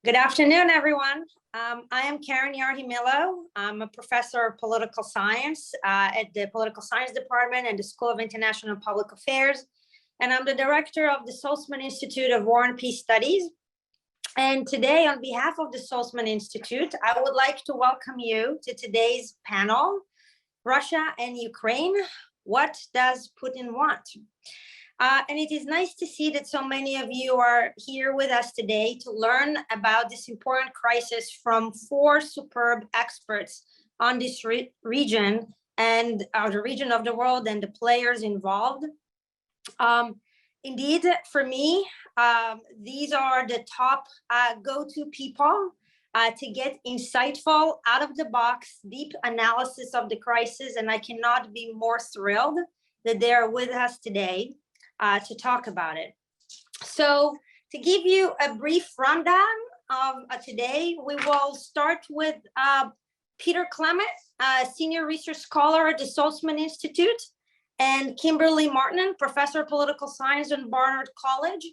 Good afternoon, everyone. I am Karen Yarhimillo. I'm a professor of political science at the Political Science Department and the School of International and Public Affairs. And I'm the director of the Saltzman Institute of War and Peace Studies. And today, on behalf of the Saltzman Institute, I would like to welcome you to today's panel, Russia and Ukraine, what does Putin want? And it is nice to see that so many of you are here with us today to learn about this important crisis from four superb experts on this region and the region of the world and the players involved. Indeed, for me, these are the top go-to people to get insightful, out-of-the-box, deep analysis of the crisis, and I cannot be more thrilled that they are with us today to talk about it. So to give you a brief rundown of today, we will start with Peter Clement, Senior Research Scholar at the Saltzman Institute, and Kimberly Marten, Professor of Political Science at Barnard College.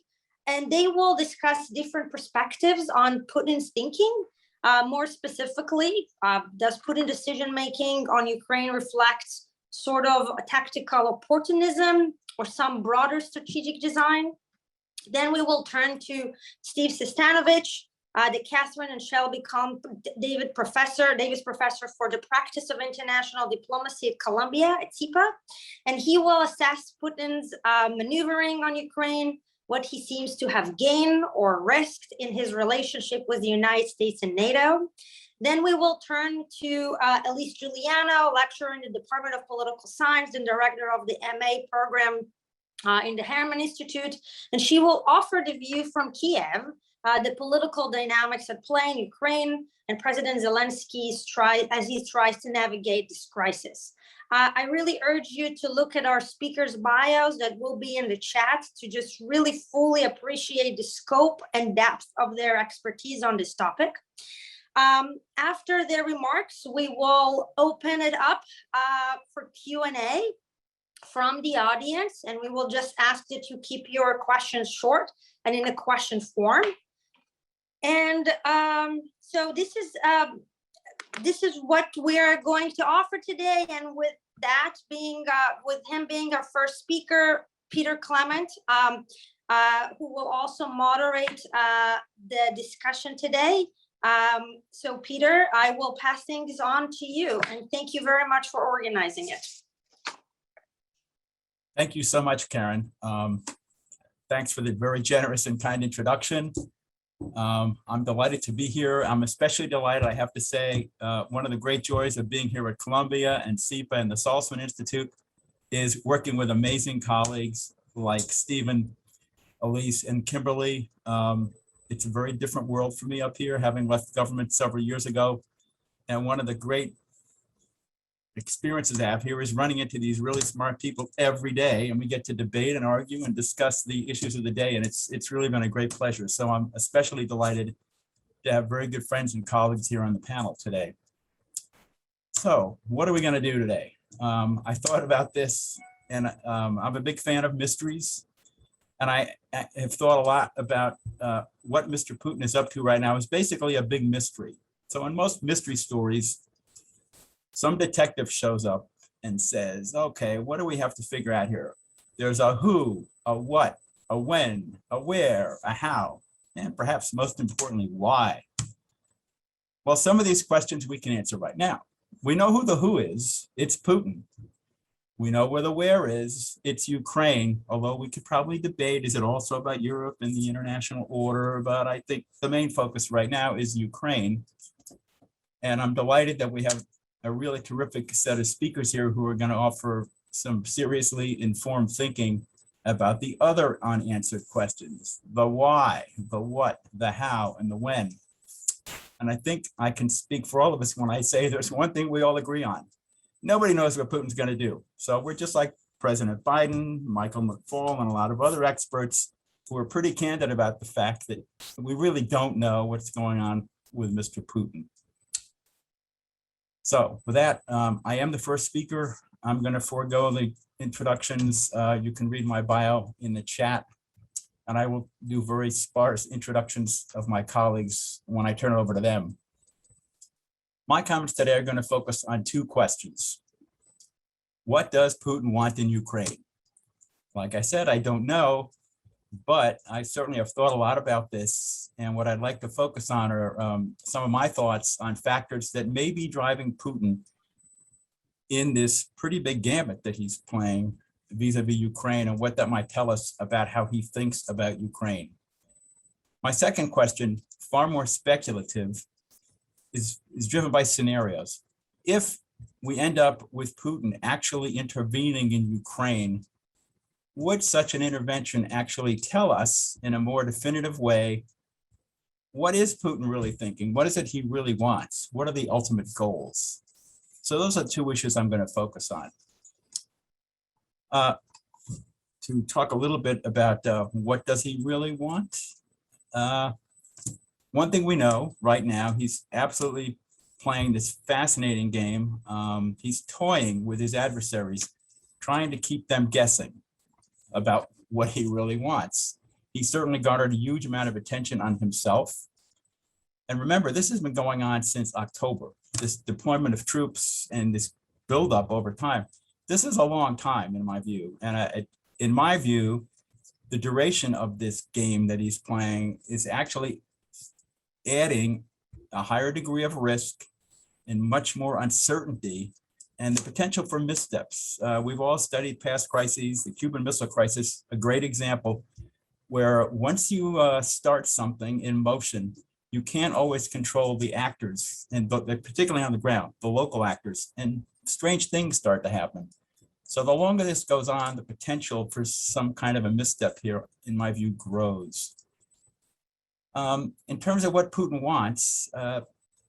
And they will discuss different perspectives on Putin's thinking. More specifically, does Putin decision-making on Ukraine reflect sort of a tactical opportunism or some broader strategic design? Then we will turn to Steve Sestanovich, the Kathryn and Shelby Davis Professor for the Practice of International Diplomacy at Columbia at SIPA. And he will assess Putin's maneuvering on Ukraine, what he seems to have gained or risked in his relationship with the United States and NATO. Then we will turn to Elise Giuliano, lecturer in the Department of Political Science and director of the MA program in the Harriman Institute. And she will offer the view from Kiev, the political dynamics at play in Ukraine and President Zelenskys as he tries to navigate this crisis. I really urge you to look at our speakers' bios that will be in the chat to just really fully appreciate the scope and depth of their expertise on this topic. After their remarks, we will open it up for Q&A from the audience, and we will just ask that you keep your questions short and in a question form. And so this is what we are going to offer today. And with that being, with him being our first speaker, Peter Clement, who will also moderate the discussion today. So Peter, I will pass things on to you, and thank you very much for organizing it. Thank you so much, Karen. Thanks for the very generous and kind introduction. I'm delighted to be here. I'm especially delighted, I have to say, one of the great joys of being here at Columbia and SIPA and the Saltzman Institute is working with amazing colleagues like Stephen, Elise, and Kimberly. It's a very different world for me up here, having left government several years ago. And one of the great experiences I have here is running into these really smart people every day, and we get to debate and argue and discuss the issues of the day, and it's really been a great pleasure. So I'm especially delighted to have very good friends and colleagues here on the panel today. So what are we going to do today? I thought about this, and I'm a big fan of mysteries. And I have thought a lot about what Mr. Putin is up to right now is basically a big mystery. So in most mystery stories, some detective shows up and says, okay, what do we have to figure out here? There's a who, a what, a when, a where, a how, and perhaps most importantly, why? Well, some of these questions we can answer right now. We know who the who is, it's Putin. We know where the where is, it's Ukraine, although we could probably debate, is it also about Europe and the international order? But I think the main focus right now is Ukraine. And I'm delighted that we have a really terrific set of speakers here who are going to offer some seriously informed thinking about the other unanswered questions, the why, the what, the how, and the when. And I think I can speak for all of us when I say there's one thing we all agree on. Nobody knows what Putin's going to do. So we're just like President Biden, Michael McFaul, and a lot of other experts who are pretty candid about the fact that we really don't know what's going on with Mr. Putin. So with that, I am the first speaker. I'm going to forego the introductions. You can read my bio in the chat. and I will do very sparse introductions of my colleagues when I turn it over to them. My comments today are going to focus on two questions. What does Putin want in Ukraine? Like I said, I don't know, but I certainly have thought a lot about this. And what I'd like to focus on are some of my thoughts on factors that may be driving Putin in this pretty big gambit that he's playing vis-a-vis Ukraine, and what that might tell us about how he thinks about Ukraine. My second question, far more speculative, is driven by scenarios. If we end up with Putin actually intervening in Ukraine, would such an intervention actually tell us in a more definitive way, what is Putin really thinking? What is it he really wants? What are the ultimate goals? So those are two issues I'm going to focus on. To talk a little bit about what does he really want? One thing we know right now, he's absolutely playing this fascinating game. He's toying with his adversaries, trying to keep them guessing about what he really wants. He certainly garnered a huge amount of attention on himself. And remember, this has been going on since October, this deployment of troops and this buildup over time. This is a long time in my view. And in my view, the duration of this game that he's playing is actually adding a higher degree of risk and much more uncertainty and the potential for missteps. We've all studied past crises, the Cuban Missile Crisis, a great example, where once you start something in motion, you can't always control the actors, and particularly on the ground, the local actors, and strange things start to happen. So the longer this goes on, the potential for some kind of a misstep here, in my view, grows. In terms of what Putin wants,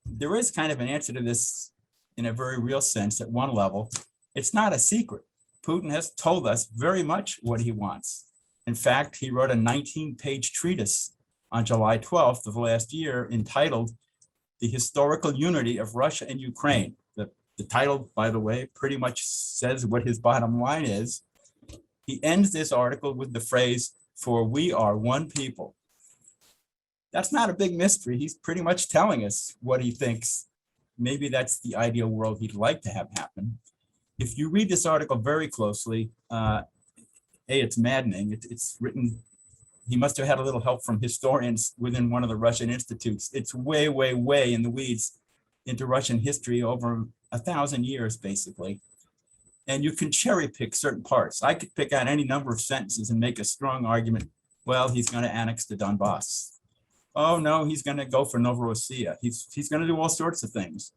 there is kind of an answer to this in a very real sense at one level. It's not a secret. Putin has told us very much what he wants. In fact, he wrote a 19-page treatise on July 12th of last year entitled The Historical Unity of Russia and Ukraine. The title, by the way, pretty much says what his bottom line is. He ends this article with the phrase, "For we are one people." That's not a big mystery. He's pretty much telling us what he thinks. Maybe that's the ideal world he'd like to have happen. If you read this article very closely, it's maddening. It's written, he must have had a little help from historians within one of the Russian institutes. It's way, way, way in the weeds into Russian history over 1,000 years, basically. And you can cherry pick certain parts. I could pick out any number of sentences and make a strong argument. Well, he's going to annex the Donbass. Oh no, he's going to go for Novorossiya. He's going to do all sorts of things.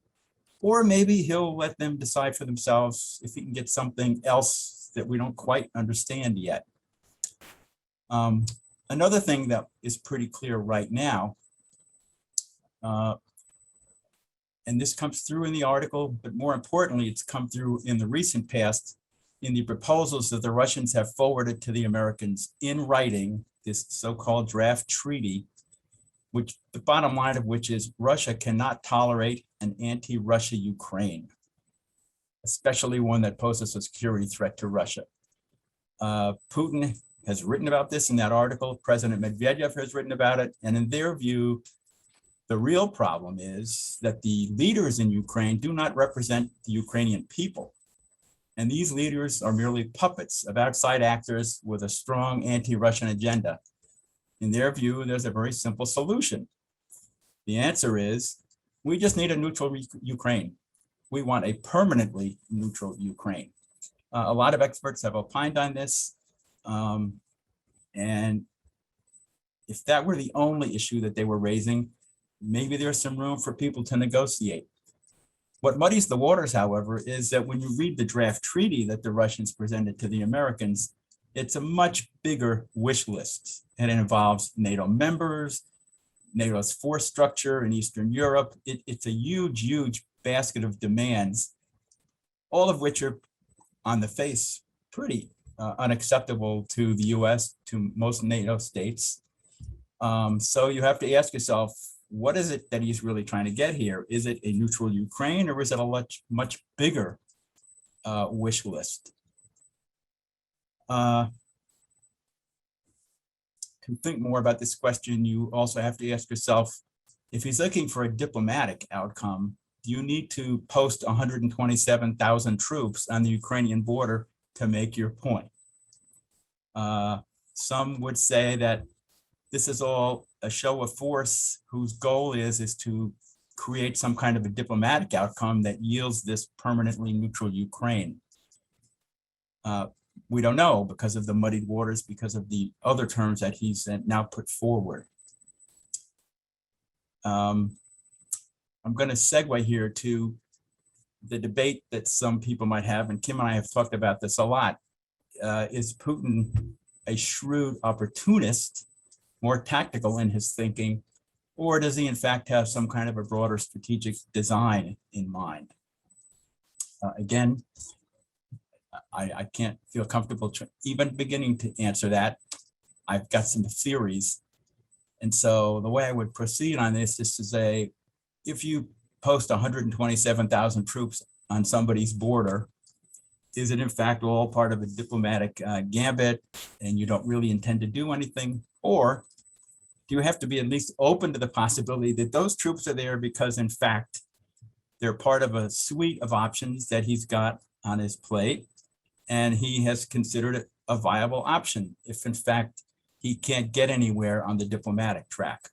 Or maybe he'll let them decide for themselves if he can get something else that we don't quite understand yet. Another thing that is pretty clear right now, and this comes through in the article, but more importantly, it's come through in the recent past in the proposals that the Russians have forwarded to the Americans in writing, this so-called draft treaty, which the bottom line of which is Russia cannot tolerate an anti-Russia Ukraine, especially one that poses a security threat to Russia. Putin has written about this in that article. President Medvedev has written about it. And in their view, the real problem is that the leaders in Ukraine do not represent the Ukrainian people. And these leaders are merely puppets of outside actors with a strong anti-Russian agenda. In their view, there's a very simple solution. The answer is, we just need a neutral Ukraine. We want a permanently neutral Ukraine. A lot of experts have opined on this. And if that were the only issue that they were raising, maybe there's some room for people to negotiate. What muddies the waters, however, is that when you read the draft treaty that the Russians presented to the Americans, it's a much bigger wish list. And it involves NATO members, NATO's force structure in Eastern Europe. It's a huge, huge basket of demands, all of which are on the face pretty unacceptable to the US, to most NATO states. So you have to ask yourself, what is it that he's really trying to get here? Is it a neutral Ukraine, or is it a much bigger wish list? To to think more about this question, you also have to ask yourself, if he's looking for a diplomatic outcome, do you need to post 127,000 troops on the Ukrainian border to make your point? Some would say that this is all a show of force whose goal is to create some kind of a diplomatic outcome that yields this permanently neutral Ukraine. We don't know because of the muddied waters, because of the other terms that he's now put forward. I'm going to segue here to the debate that some people might have, and Kim and I have talked about this a lot. Is Putin a shrewd opportunist, more tactical in his thinking, or does he in fact have some kind of a broader strategic design in mind? Again, I can't feel comfortable even beginning to answer that. I've got some theories. And so the way I would proceed on this is to say, if you post 127,000 troops on somebody's border, is it in fact all part of a diplomatic gambit and you don't really intend to do anything? Or do you have to be at least open to the possibility that those troops are there because in fact, they're part of a suite of options that he's got on his plate, and he has considered it a viable option if in fact he can't get anywhere on the diplomatic track.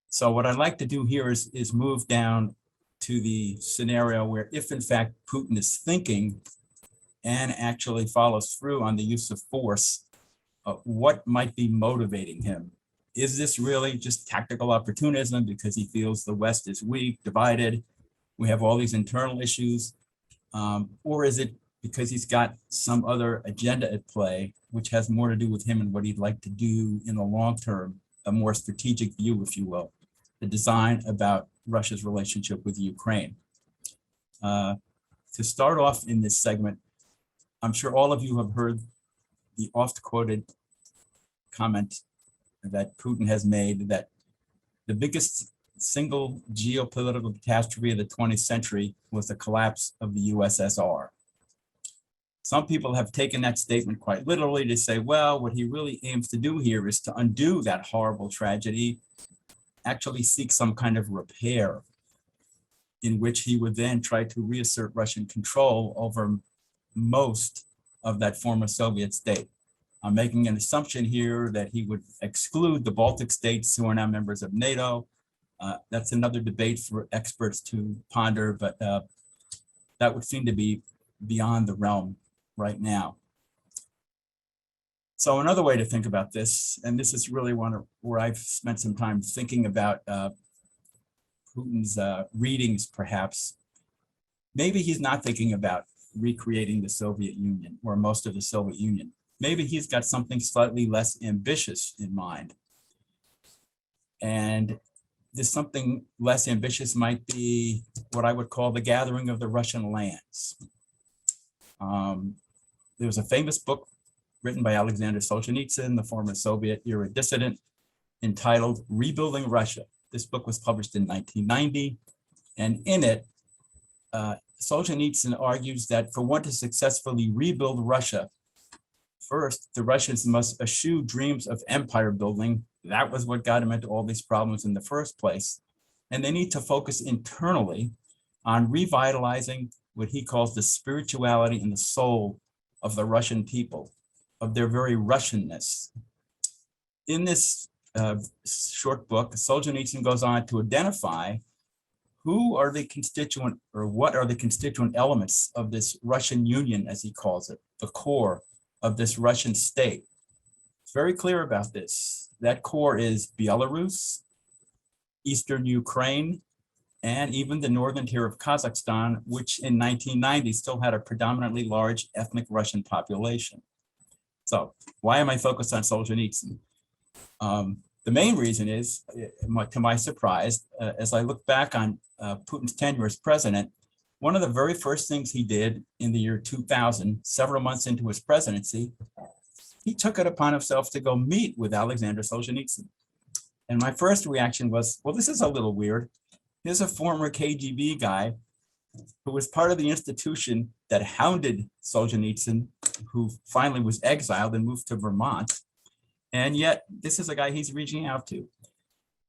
So what I'd like to do here is move down to the scenario where if in fact Putin is thinking and actually follows through on the use of force, what might be motivating him? Is this really just tactical opportunism because he feels the West is weak, divided, we have all these internal issues, or is it because he's got some other agenda at play, which has more to do with him and what he'd like to do in the long term, a more strategic view, if you will, the design about Russia's relationship with Ukraine. To start off in this segment, I'm sure all of you have heard the oft quoted comment that Putin has made that the biggest single geopolitical catastrophe of the 20th century was the collapse of the USSR. Some people have taken that statement quite literally to say, well, what he really aims to do here is to undo that horrible tragedy, actually seek some kind of repair in which he would then try to reassert Russian control over most of that former Soviet state. I'm making an assumption here that he would exclude the Baltic states who are now members of NATO. That's another debate for experts to ponder, but that would seem to be beyond the realm right now. So another way to think about this, and this is really one where I've spent some time thinking about Putin's readings, perhaps. Maybe he's not thinking about recreating the Soviet Union or most of the Soviet Union. Maybe he's got something slightly less ambitious in mind. And this something less ambitious might be what I would call the gathering of the Russian lands. There was a famous book written by Alexander Solzhenitsyn, the former Soviet-era dissident, entitled Rebuilding Russia. This book was published in 1990, and in it, Solzhenitsyn argues that for one to successfully rebuild Russia, first, the Russians must eschew dreams of empire building. That was what got them into all these problems in the first place. And they need to focus internally on revitalizing what he calls the spirituality and the soul of the Russian people, of their very Russianness. In this short book, Solzhenitsyn goes on to identify who are the constituent, or what are the constituent elements of this Russian Union, as he calls it, the core of this Russian state. It's very clear about this. That core is Belarus, Eastern Ukraine, and even the northern tier of Kazakhstan, which in 1990 still had a predominantly large ethnic Russian population. So why am I focused on Solzhenitsyn? The main reason is, to my surprise, as I look back on Putin's tenure as president, one of the very first things he did in the year 2000, several months into his presidency, he took it upon himself to go meet with Alexander Solzhenitsyn. And my first reaction was, well, this is a little weird. Here's a former KGB guy who was part of the institution that hounded Solzhenitsyn, who finally was exiled and moved to Vermont. And yet this is a guy he's reaching out to.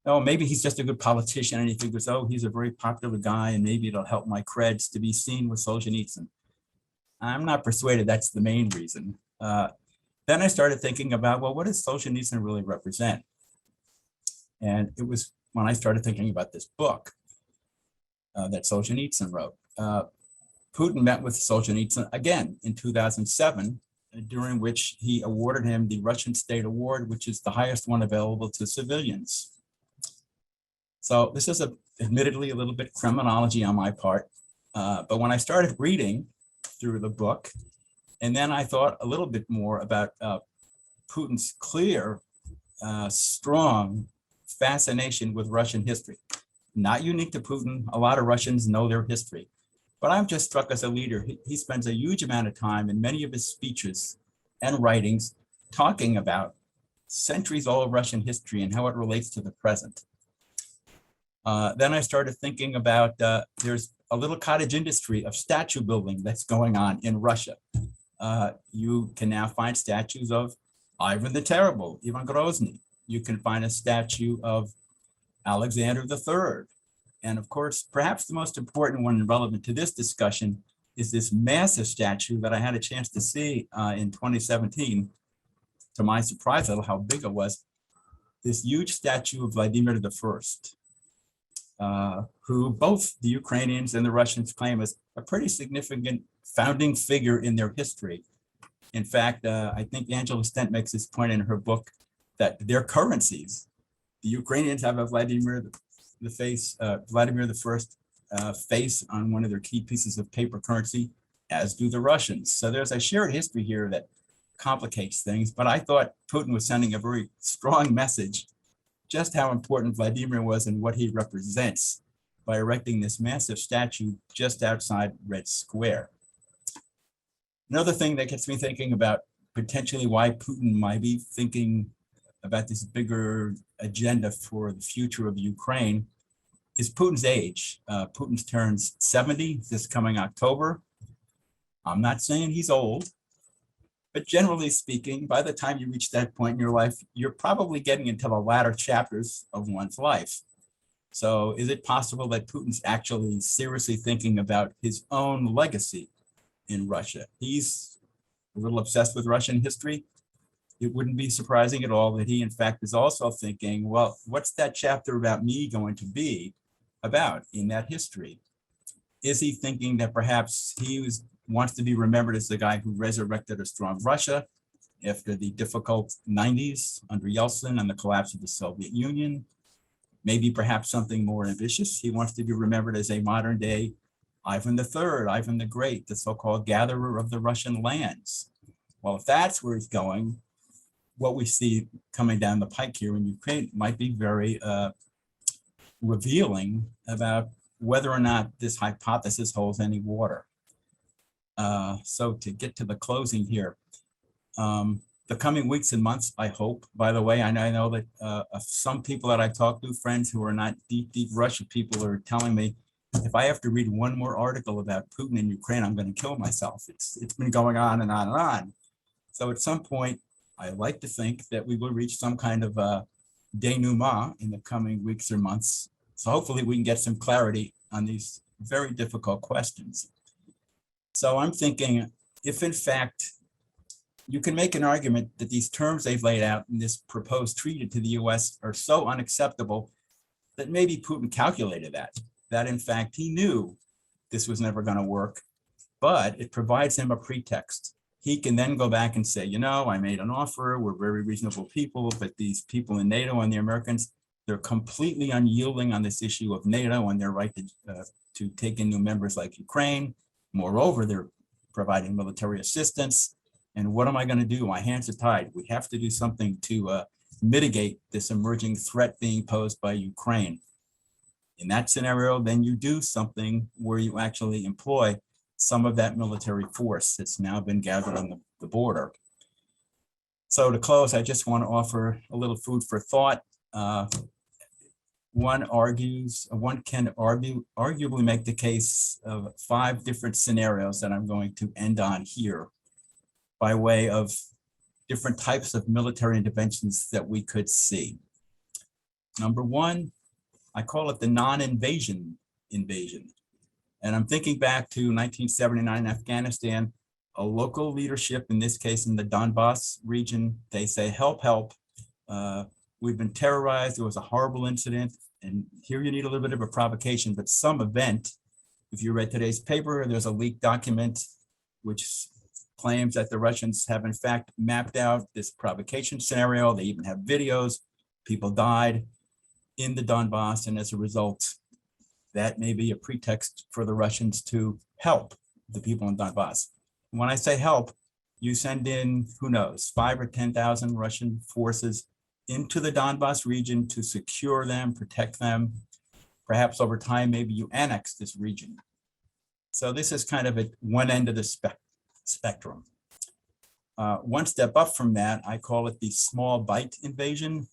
Oh, maybe he's just a good politician and he figures, oh, he's a very popular guy and maybe it'll help my creds to be seen with Solzhenitsyn. I'm not persuaded that's the main reason. Then I started thinking about, well, what does Solzhenitsyn really represent? And it was when I started thinking about this book that Solzhenitsyn wrote. Putin met with Solzhenitsyn again in 2007, during which he awarded him the Russian State Award, which is the highest one available to civilians. So this is admittedly a little bit criminology on my part, but when I started reading through the book, and then I thought a little bit more about Putin's clear, strong fascination with Russian history. Not unique to Putin, a lot of Russians know their history, but I'm just struck as a leader. He spends a huge amount of time in many of his speeches and writings talking about centuries old Russian history and how it relates to the present. Then I started thinking about there's a little cottage industry of statue building that's going on in Russia. You can now find statues of Ivan the Terrible, Ivan Grozny. You can find a statue of Alexander III. And of course, perhaps the most important one and relevant to this discussion is this massive statue that I had a chance to see in 2017. To my surprise, how big it was. This huge statue of Vladimir I, who both the Ukrainians and the Russians claim as a pretty significant founding figure in their history. In fact, I think Angela Stent makes this point in her book that their currencies, the Ukrainians have a Vladimir I face on one of their key pieces of paper currency, as do the Russians. So there's a shared history here that complicates things, but I thought Putin was sending a very strong message just how important Vladimir was and what he represents by erecting this massive statue just outside Red Square. Another thing that gets me thinking about potentially why Putin might be thinking about this bigger agenda for the future of Ukraine is Putin's age. Putin turns 70 this coming October. I'm not saying he's old, but generally speaking, by the time you reach that point in your life, you're probably getting into the latter chapters of one's life. So is it possible that Putin's actually seriously thinking about his own legacy in Russia? He's a little obsessed with Russian history. It wouldn't be surprising at all that he, in fact, is also thinking, well, what's that chapter about me going to be about in that history? Is he thinking that perhaps wants to be remembered as the guy who resurrected a strong Russia after the difficult 90s under Yeltsin and the collapse of the Soviet Union? Maybe perhaps something more ambitious. He wants to be remembered as a modern day Ivan III, Ivan the Great, the so-called gatherer of the Russian lands. Well, if that's where he's going, what we see coming down the pike here in Ukraine might be very revealing about whether or not this hypothesis holds any water. So to get to the closing here, the coming weeks and months, I hope, by the way, I know that some people that I talk to, friends who are not deep Russia people, are telling me, if I have to read one more article about Putin in Ukraine, I'm going to kill myself. It's been going on and on and on. So at some point, I like to think that we will reach some kind of denouement in the coming weeks or months. So hopefully we can get some clarity on these very difficult questions. So I'm thinking, if in fact, you can make an argument that these terms they've laid out in this proposed treaty to the US are so unacceptable that maybe Putin calculated that in fact he knew this was never going to work, but it provides him a pretext. He can then go back and say, you know, I made an offer, we're very reasonable people, but these people in NATO and the Americans, they're completely unyielding on this issue of NATO and their right to take in new members like Ukraine. Moreover, they're providing military assistance. And what am I going to do? My hands are tied. We have to do something to mitigate this emerging threat being posed by Ukraine. In that scenario, then you do something where you actually employ some of that military force that's now been gathered on the border. So to close, I just want to offer a little food for thought. One can arguably make the case of 5 different scenarios that I'm going to end on here by way of different types of military interventions that we could see. Number one, I call it the non-invasion invasion. And I'm thinking back to 1979 Afghanistan, a local leadership, in this case in the Donbass region, they say, help, help. We've been terrorized. There was a horrible incident. And here you need a little bit of a provocation, but some event. If you read today's paper, there's a leaked document which claims that the Russians have in fact mapped out this provocation scenario. They even have videos. People died in the Donbass, and as a result, that may be a pretext for the Russians to help the people in Donbass. When I say help, you send in, who knows, 5,000 or 10,000 Russian forces into the Donbass region to secure them, protect them. Perhaps over time, maybe you annex this region. So this is kind of at one end of the spectrum. One step up from that, I call it the small bite invasion.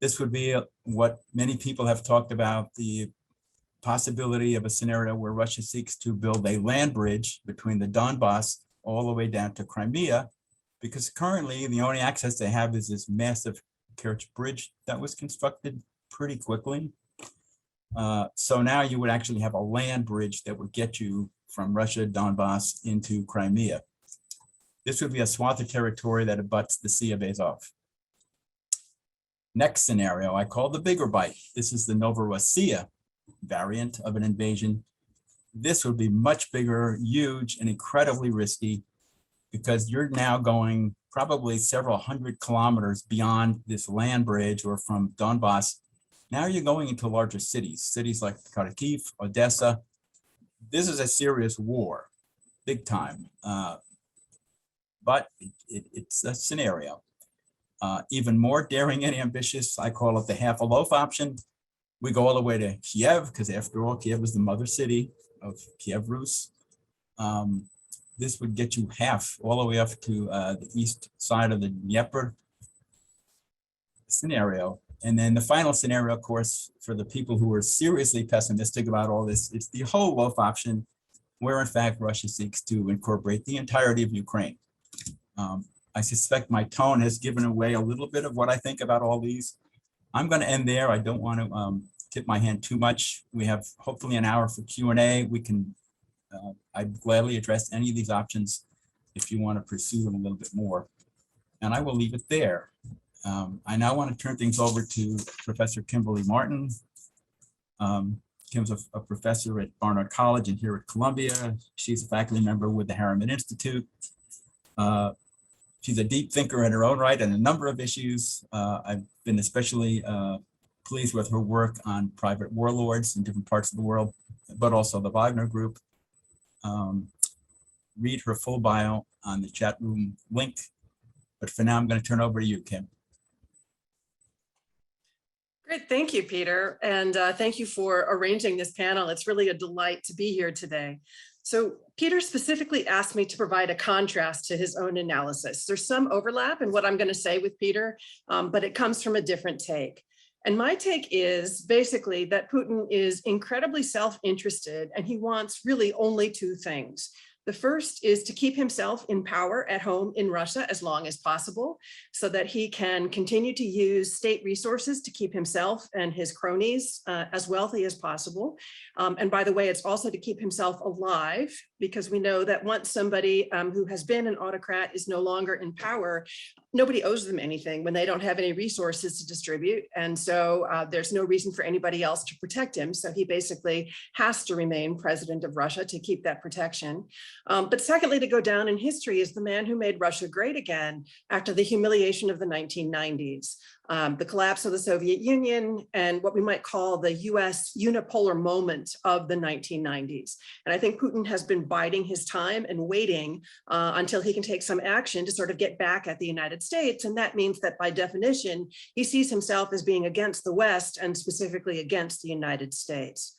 This would be what many people have talked about, the possibility of a scenario where Russia seeks to build a land bridge between the Donbass all the way down to Crimea, because currently the only access they have is this massive Kerch bridge that was constructed pretty quickly. So now you would actually have a land bridge that would get you from Russia, Donbass into Crimea. This would be a swath of territory that abuts the Sea of Azov. Next scenario, I call the bigger bite. This is the Novorossiya variant of an invasion. This would be much bigger, huge, and incredibly risky, because you're now going probably several hundred kilometers beyond this land bridge or from Donbass. Now you're going into larger cities, cities like Kharkiv, Odessa. This is a serious war, big time. But it's a scenario. Even more daring and ambitious, I call it the half a loaf option. We go all the way to Kiev, because after all, Kiev is the mother city of Kiev Rus. This would get you half, all the way up to the east side of the Dnieper scenario. And then the final scenario, of course, for the people who are seriously pessimistic about all this, it's the whole loaf option, where in fact Russia seeks to incorporate the entirety of Ukraine. I suspect my tone has given away a little bit of what I think about all these. I'm going to end there. I don't want to tip my hand too much. We have hopefully an hour for Q&A. We can, I'd gladly address any of these options if you want to pursue them a little bit more. And I will leave it there. I now want to turn things over to Professor Kimberly Marten. Kim's a professor at Barnard College and here at Columbia. She's a faculty member with the Harriman Institute. She's a deep thinker in her own right on a number of issues. I've been especially pleased with her work on private warlords in different parts of the world, but also the Wagner Group. Read her full bio on the chat room link. But for now, I'm going to turn over to you, Kim. Great, thank you, Peter. And thank you for arranging this panel. It's really a delight to be here today. So Peter specifically asked me to provide a contrast to his own analysis. There's some overlap in what I'm going to say with Peter, but it comes from a different take. And my take is basically that Putin is incredibly self-interested and he wants really only two things. The first is to keep himself in power at home in Russia as long as possible so that he can continue to use state resources to keep himself and his cronies as wealthy as possible. And by the way, it's also to keep himself alive, because we know that once somebody who has been an autocrat is no longer in power, nobody owes them anything when they don't have any resources to distribute. And so there's no reason for anybody else to protect him. So he basically has to remain president of Russia to keep that protection. But secondly, to go down in history as the man who made Russia great again after the humiliation of the 1990s, the collapse of the Soviet Union, and what we might call the US unipolar moment of the 1990s. And I think Putin has been biding his time and waiting until he can take some action to sort of get back at the United States. And that means that by definition, he sees himself as being against the West and specifically against the United States.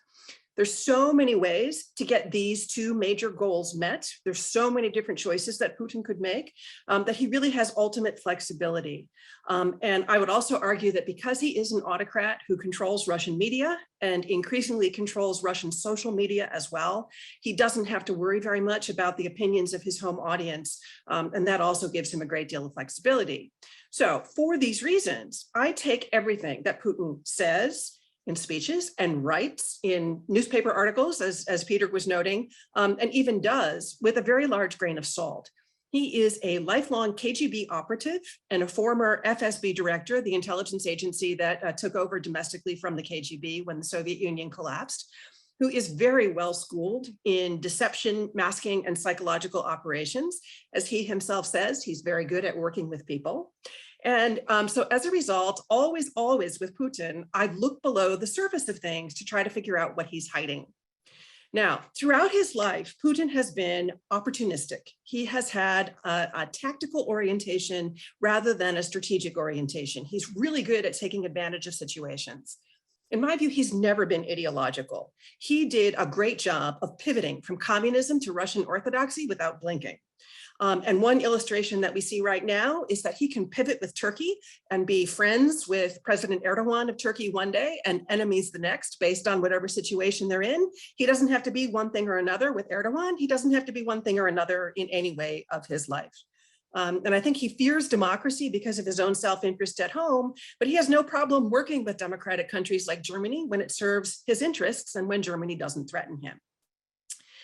There's so many ways to get these two major goals met. There's so many different choices that Putin could make that he really has ultimate flexibility. And I would also argue that because he is an autocrat who controls Russian media and increasingly controls Russian social media as well, he doesn't have to worry very much about the opinions of his home audience. And that also gives him a great deal of flexibility. So for these reasons, I take everything that Putin says in speeches and writes in newspaper articles, as Peter was noting, and even does with a very large grain of salt. He is a lifelong KGB operative and a former FSB director, the intelligence agency that took over domestically from the KGB when the Soviet Union collapsed, who is very well schooled in deception, masking, and psychological operations. As he himself says, he's very good at working with people. And so as a result, always with Putin, I look below the surface of things to try to figure out what he's hiding. Now, throughout his life, Putin has been opportunistic. He has had a tactical orientation rather than a strategic orientation. He's really good at taking advantage of situations. In my view, he's never been ideological. He did a great job of pivoting from communism to Russian orthodoxy without blinking. And one illustration that we see right now is that he can pivot with Turkey and be friends with President Erdogan of Turkey one day and enemies the next based on whatever situation they're in. He doesn't have to be one thing or another with Erdogan. He doesn't have to be one thing or another in any way of his life. And I think he fears democracy because of his own self-interest at home, but he has no problem working with democratic countries like Germany when it serves his interests and when Germany doesn't threaten him.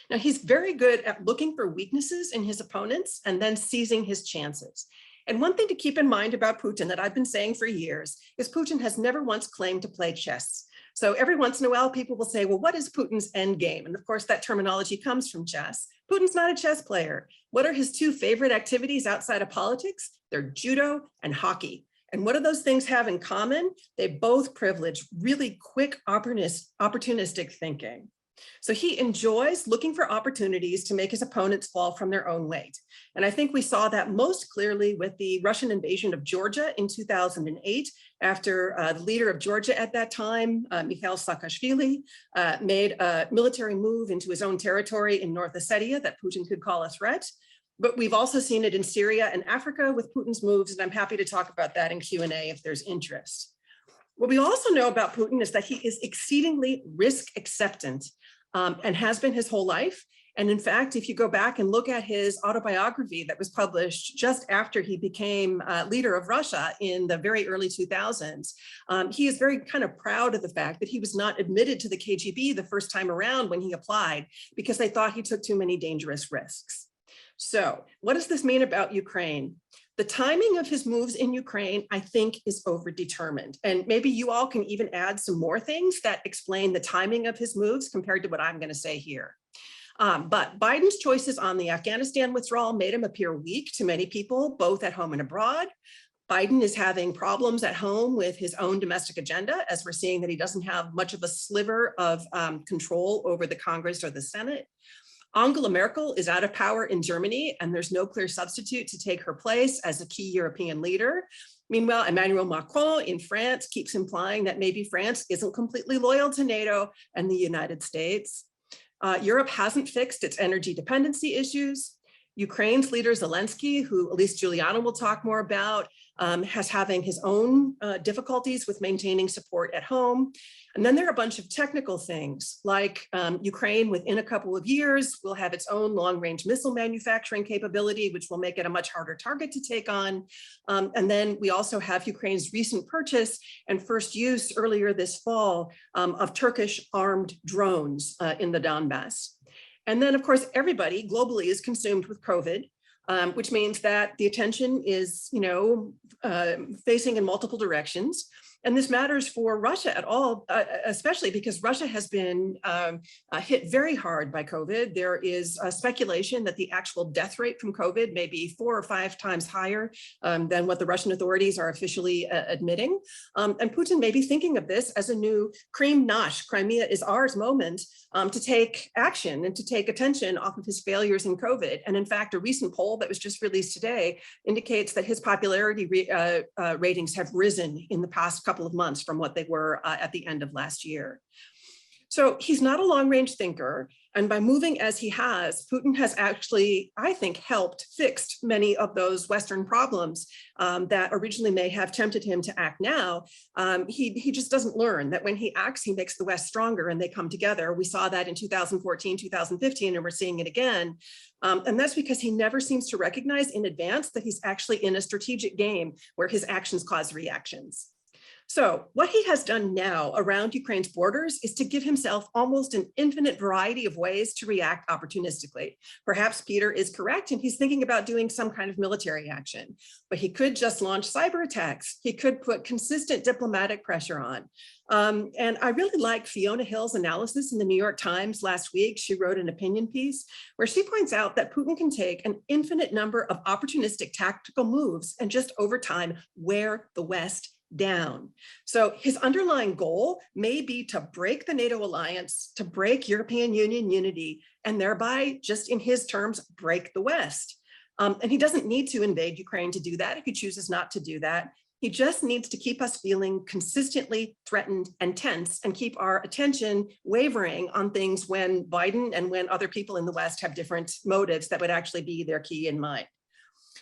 Now, he's very good at looking for weaknesses in his opponents and then seizing his chances. And one thing to keep in mind about Putin that I've been saying for years is Putin has never once claimed to play chess. So every once in a while, people will say, well, what is Putin's end game? And of course, that terminology comes from chess. Putin's not a chess player. What are his two favorite activities outside of politics? They're judo and hockey. And what do those things have in common? They both privilege really quick, opportunistic thinking. So he enjoys looking for opportunities to make his opponents fall from their own weight. And I think we saw that most clearly with the Russian invasion of Georgia in 2008, after the leader of Georgia at that time, Mikhail Saakashvili, made a military move into his own territory in North Ossetia that Putin could call a threat. But we've also seen it in Syria and Africa with Putin's moves, and I'm happy to talk about that in Q&A if there's interest. What we also know about Putin is that he is exceedingly risk acceptant and has been his whole life. And in fact, if you go back and look at his autobiography that was published just after he became leader of Russia in the very early 2000s, he is very kind of proud of the fact that he was not admitted to the KGB the first time around when he applied because they thought he took too many dangerous risks. So what does this mean about Ukraine? The timing of his moves in Ukraine, I think, is overdetermined. And maybe you all can even add some more things that explain the timing of his moves compared to what I'm going to say here. But Biden's choices on the Afghanistan withdrawal made him appear weak to many people, both at home and abroad. Biden is having problems at home with his own domestic agenda, as we're seeing that he doesn't have much of a sliver of control over the Congress or the Senate. Angela Merkel is out of power in Germany, and there's no clear substitute to take her place as a key European leader. Meanwhile, Emmanuel Macron in France keeps implying that maybe France isn't completely loyal to NATO and the United States. Europe hasn't fixed its energy dependency issues. Ukraine's leader Zelensky, who Elise Giuliano will talk more about, has having his own difficulties with maintaining support at home. And then there are a bunch of technical things like Ukraine within a couple of years will have its own long-range missile manufacturing capability, which will make it a much harder target to take on. And then we also have Ukraine's recent purchase and first use earlier this fall of Turkish armed drones in the Donbass. And then, of course, everybody globally is consumed with COVID, which means that the attention is, facing in multiple directions. And this matters for Russia at all, especially because Russia has been hit very hard by COVID. There is speculation that the actual death rate from COVID may be 4 or 5 times higher than what the Russian authorities are officially admitting. And Putin may be thinking of this as a new Krim Nash, Crimea is ours moment to take action and to take attention off of his failures in COVID. And in fact, a recent poll that was just released today indicates that his popularity ratings have risen in the past couple of months from what they were at the end of last year. So he's not a long-range thinker, and by moving as he has, Putin has actually, I think, helped fix many of those Western problems that originally may have tempted him to act now. He just doesn't learn that when he acts, he makes the West stronger and they come together. We saw that in 2014, 2015, and we're seeing it again. And that's because he never seems to recognize in advance that he's actually in a strategic game where his actions cause reactions. So what he has done now around Ukraine's borders is to give himself almost an infinite variety of ways to react opportunistically. Perhaps Peter is correct and he's thinking about doing some kind of military action, but he could just launch cyber attacks. He could put consistent diplomatic pressure on. And I really like Fiona Hill's analysis in the New York Times last week. She wrote an opinion piece where she points out that Putin can take an infinite number of opportunistic tactical moves and just over time wear the West down. So his underlying goal may be to break the NATO alliance, to break European Union unity, and thereby, just in his terms, break the West. And he doesn't need to invade Ukraine to do that if he chooses not to do that. He just needs to keep us feeling consistently threatened and tense and keep our attention wavering on things when Biden and when other people in the West have different motives that would actually be their key in mind.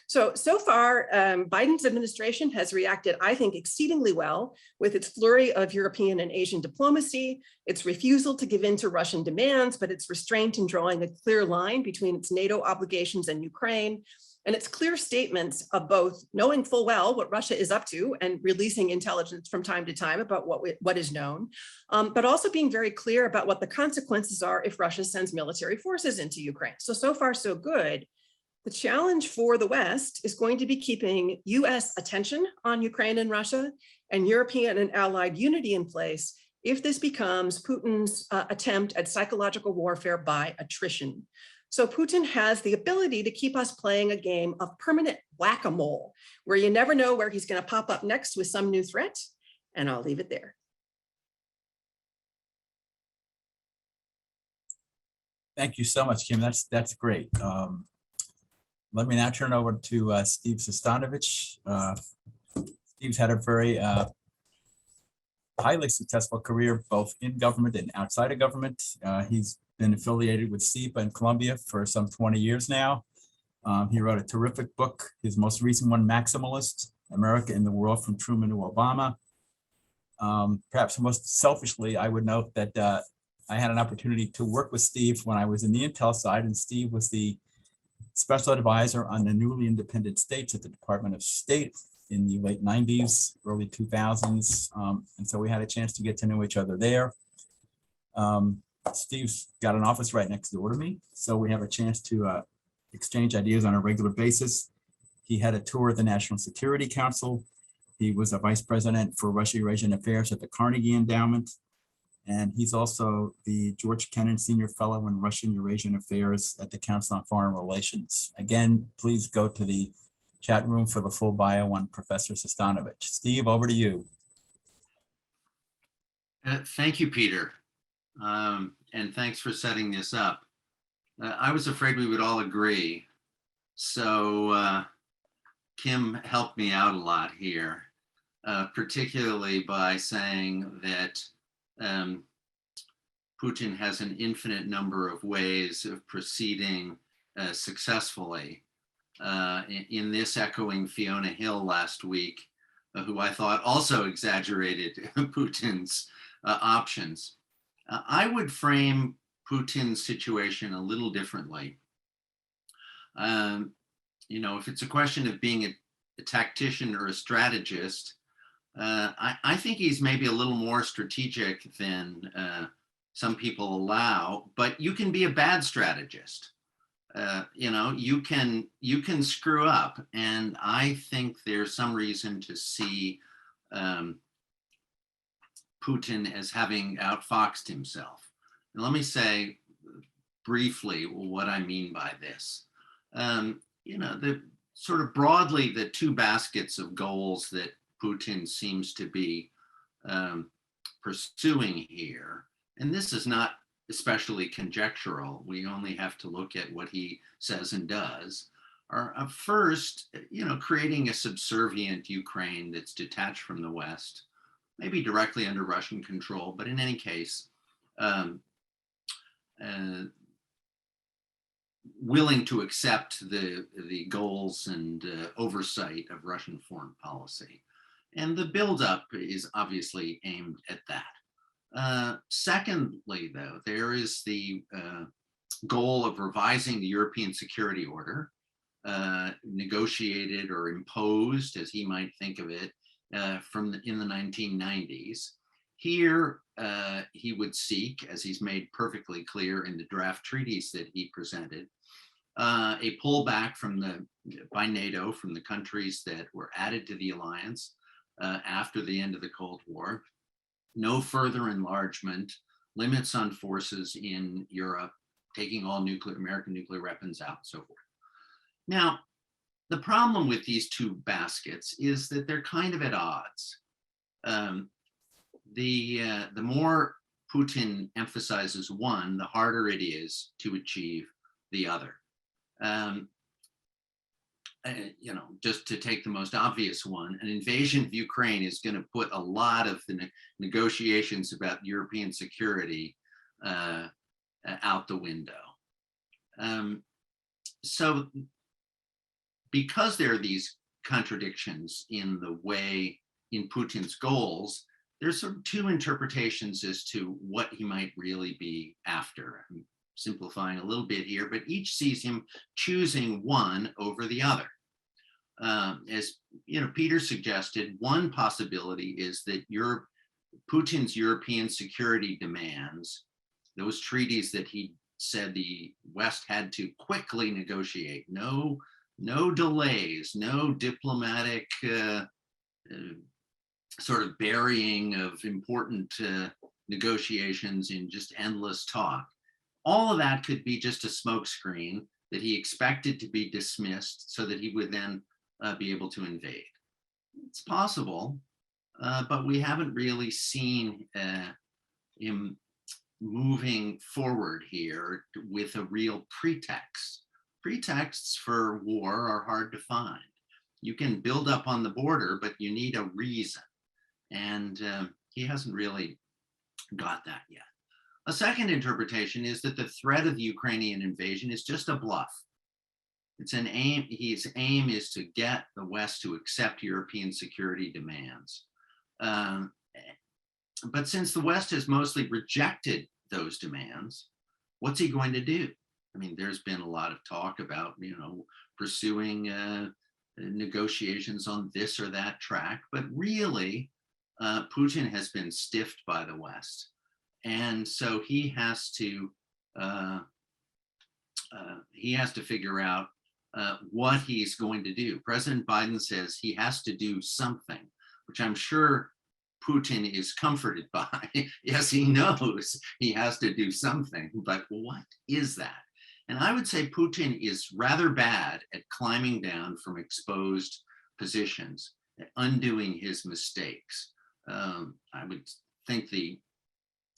So far, Biden's administration has reacted, I think, exceedingly well with its flurry of European and Asian diplomacy, its refusal to give in to Russian demands, but its restraint in drawing a clear line between its NATO obligations and Ukraine, and its clear statements of both knowing full well what Russia is up to and releasing intelligence from time to time about what is known, but also being very clear about what the consequences are if Russia sends military forces into Ukraine. So far, so good. The challenge for the West is going to be keeping US attention on Ukraine and Russia and European and allied unity in place if this becomes Putin's attempt at psychological warfare by attrition. So Putin has the ability to keep us playing a game of permanent whack-a-mole, where you never know where he's going to pop up next with some new threat, and I'll leave it there. Thank you so much, Kim. That's great. Let me now turn over to Steve Sestanovich. Steve's had a very highly successful career, both in government and outside of government. He's been affiliated with SIPA in Columbia for some 20 years now. He wrote a terrific book, his most recent one, Maximalist, America in the World from Truman to Obama. Perhaps most selfishly, I would note that I had an opportunity to work with Steve when I was in the Intel side, and Steve was the special advisor on the newly independent states at the Department of State in the late 90s, early 2000s. And so we had a chance to get to know each other there. Steve's got an office right next door to me, so we have a chance to exchange ideas on a regular basis. He had a tour of the National Security Council. He was a vice president for Russia-Eurasian Affairs at the Carnegie Endowment. And he's also the George Kennan Senior Fellow in Russian Eurasian Affairs at the Council on Foreign Relations. Again, please go to the chat room for the full bio on Professor Sestanovich. Steve, over to you. Thank you, Peter. And thanks for setting this up. I was afraid we would all agree. So Kim helped me out a lot here, particularly by saying that Putin has an infinite number of ways of proceeding successfully. In this, echoing Fiona Hill last week, who I thought also exaggerated Putin's options. I would frame Putin's situation a little differently. If it's a question of being a tactician or a strategist, I think he's maybe a little more strategic than some people allow, but you can be a bad strategist. You can screw up, and I think there's some reason to see Putin as having outfoxed himself. And let me say briefly what I mean by this. The sort of broadly the two baskets of goals that Putin seems to be pursuing here, and this is not especially conjectural, we only have to look at what he says and does, are first, creating a subservient Ukraine that's detached from the West, maybe directly under Russian control, but in any case, willing to accept the goals and oversight of Russian foreign policy. And the buildup is obviously aimed at that. Secondly, though, there is the goal of revising the European security order, negotiated or imposed, as he might think of it, in the 1990s. Here, he would seek, as he's made perfectly clear in the draft treaties that he presented, a pullback by NATO from the countries that were added to the alliance after the end of the Cold War, no further enlargement, limits on forces in Europe, taking all American nuclear weapons out, and so forth. Now, the problem with these two baskets is that they're kind of at odds. The more Putin emphasizes one, the harder it is to achieve the other. Just to take the most obvious one, an invasion of Ukraine is going to put a lot of the negotiations about European security out the window. So because there are these contradictions in the way, in Putin's goals, there's sort of two interpretations as to what he might really be after. I'm simplifying a little bit here, but each sees him choosing one over the other. As Peter suggested, one possibility is that Putin's European security demands, those treaties that he said the West had to quickly negotiate, no delays, no diplomatic sort of burying of important negotiations in just endless talk. All of that could be just a smokescreen that he expected to be dismissed so that he would then be able to invade. It's possible, but we haven't really seen him moving forward here with a real pretext. Pretexts for war are hard to find. You can build up on the border, but you need a reason. And he hasn't really got that yet. A second interpretation is that the threat of the Ukrainian invasion is just a bluff. It's an aim. His aim is to get the West to accept European security demands. But since the West has mostly rejected those demands, what's he going to do? I mean, there's been a lot of talk about, pursuing negotiations on this or that track, but really, Putin has been stiffed by the West. And so he has to figure out what he's going to do. President Biden says he has to do something, which I'm sure Putin is comforted by. Yes, he knows he has to do something, but what is that? And I would say Putin is rather bad at climbing down from exposed positions, at undoing his mistakes. I would think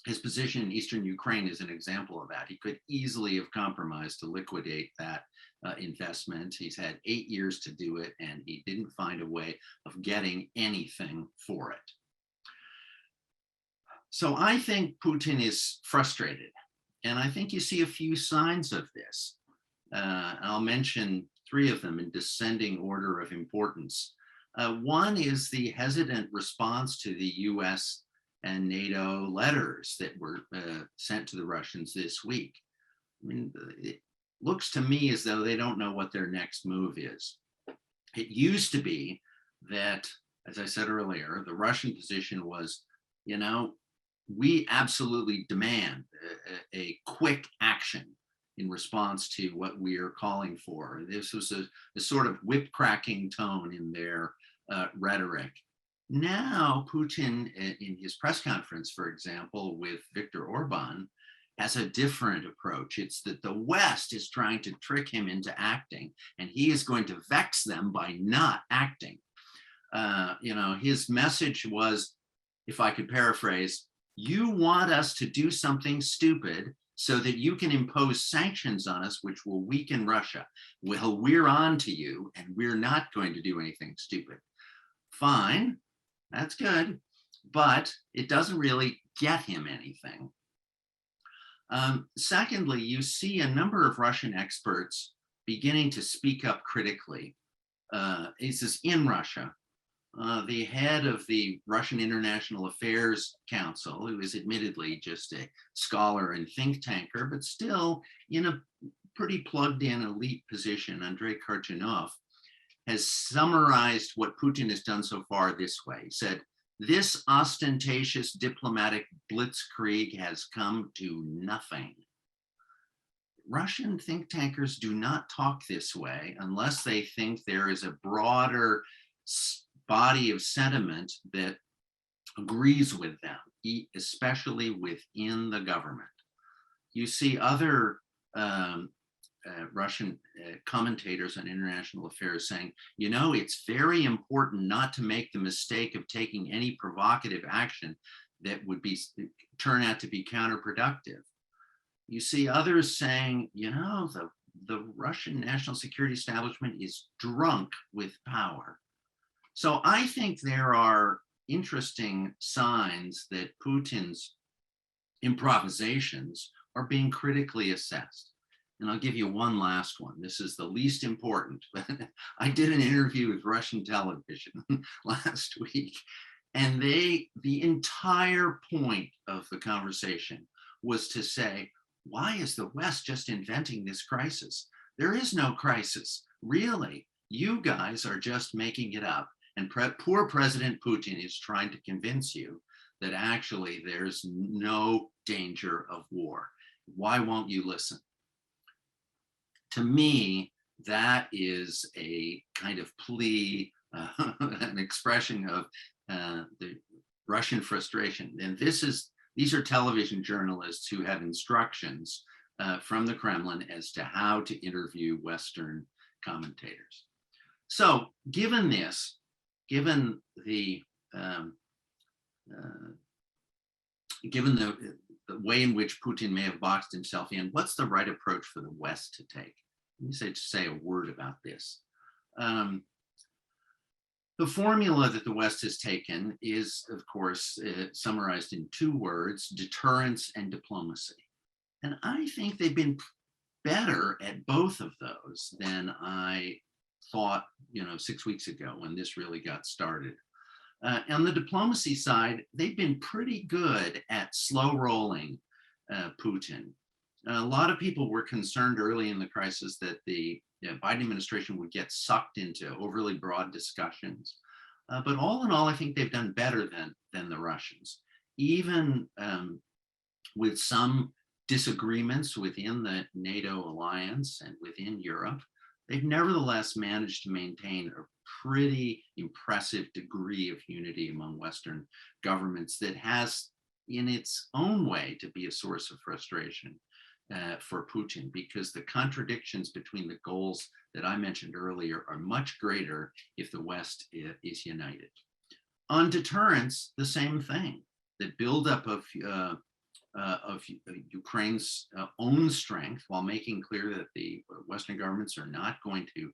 his position in Eastern Ukraine is an example of that. He could easily have compromised to liquidate that investment. He's had 8 years to do it, and he didn't find a way of getting anything for it. So I think Putin is frustrated, and I think you see a few signs of this. I'll mention 3 of them in descending order of importance. One is the hesitant response to the US and NATO letters that were sent to the Russians this week. I mean, it looks to me as though they don't know what their next move is. It used to be that, as I said earlier, the Russian position was, we absolutely demand a quick action in response to what we are calling for. This was a sort of whip-cracking tone in their rhetoric. Now, Putin, in his press conference, for example, with Viktor Orban, has a different approach. It's that the West is trying to trick him into acting, and he is going to vex them by not acting. His message was, if I could paraphrase, you want us to do something stupid so that you can impose sanctions on us, which will weaken Russia. Well, we're on to you, and we're not going to do anything stupid. Fine, that's good, but it doesn't really get him anything. Secondly, you see a number of Russian experts beginning to speak up critically. This is in Russia. The head of the Russian International Affairs Council, who is admittedly just a scholar and think tanker, but still in a pretty plugged in elite position, Andrei Korchinov, has summarized what Putin has done so far this way. He said, "This ostentatious diplomatic blitzkrieg has come to nothing." Russian think tankers do not talk this way unless they think there is a broader body of sentiment that agrees with them, especially within the government. You see other Russian commentators on international affairs saying, you know, it's very important not to make the mistake of taking any provocative action that would turn out to be counterproductive. You see others saying, you know, the Russian national security establishment is drunk with power. So I think there are interesting signs that Putin's improvisations are being critically assessed. And I'll give you one last one. This is the least important. I did an interview with Russian television last week, and the entire point of the conversation was to say, why is the West just inventing this crisis? There is no crisis. Really, you guys are just making it up. And poor President Putin is trying to convince you that actually there's no danger of war. Why won't you listen? To me, that is a kind of plea, an expression of the Russian frustration. And these are television journalists who have instructions from the Kremlin as to how to interview Western commentators. So given this, given the way in which Putin may have boxed himself in, what's the right approach for the West to take? Let me say a word about this. The formula that the West has taken is, of course, summarized in 2 words: deterrence and diplomacy. And I think they've been better at both of those than I thought, 6 weeks ago when this really got started. On the diplomacy side, they've been pretty good at slow rolling Putin. A lot of people were concerned early in the crisis that the Biden administration would get sucked into overly broad discussions. But all in all, I think they've done better than the Russians. Even with some disagreements within the NATO alliance and within Europe, they've nevertheless managed to maintain a pretty impressive degree of unity among Western governments that has, in its own way, to be a source of frustration for Putin, because the contradictions between the goals that I mentioned earlier are much greater if the West is united. On deterrence, the same thing. The buildup of Ukraine's own strength, while making clear that the Western governments are not going to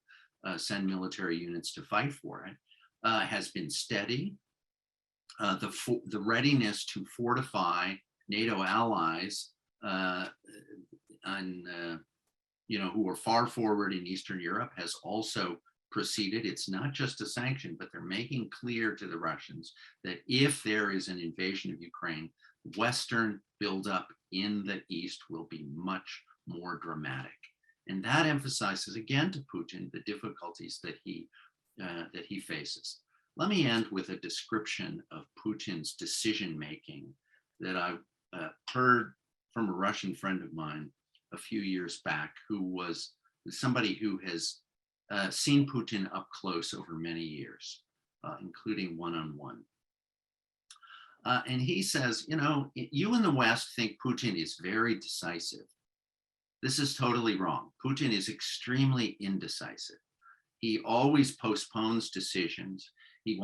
send military units to fight for it, has been steady. The readiness to fortify NATO allies who are far forward in Eastern Europe has also proceeded. It's not just a sanction, but they're making clear to the Russians that if there is an invasion of Ukraine, Western buildup in the East will be much more dramatic. And that emphasizes again to Putin the difficulties that he faces. Let me end with a description of Putin's decision-making that I heard from a Russian friend of mine a few years back, who was somebody who has seen Putin up close over many years, including one-on-one. And he says, you in the West think Putin is very decisive. This is totally wrong. Putin is extremely indecisive. He always postpones decisions. He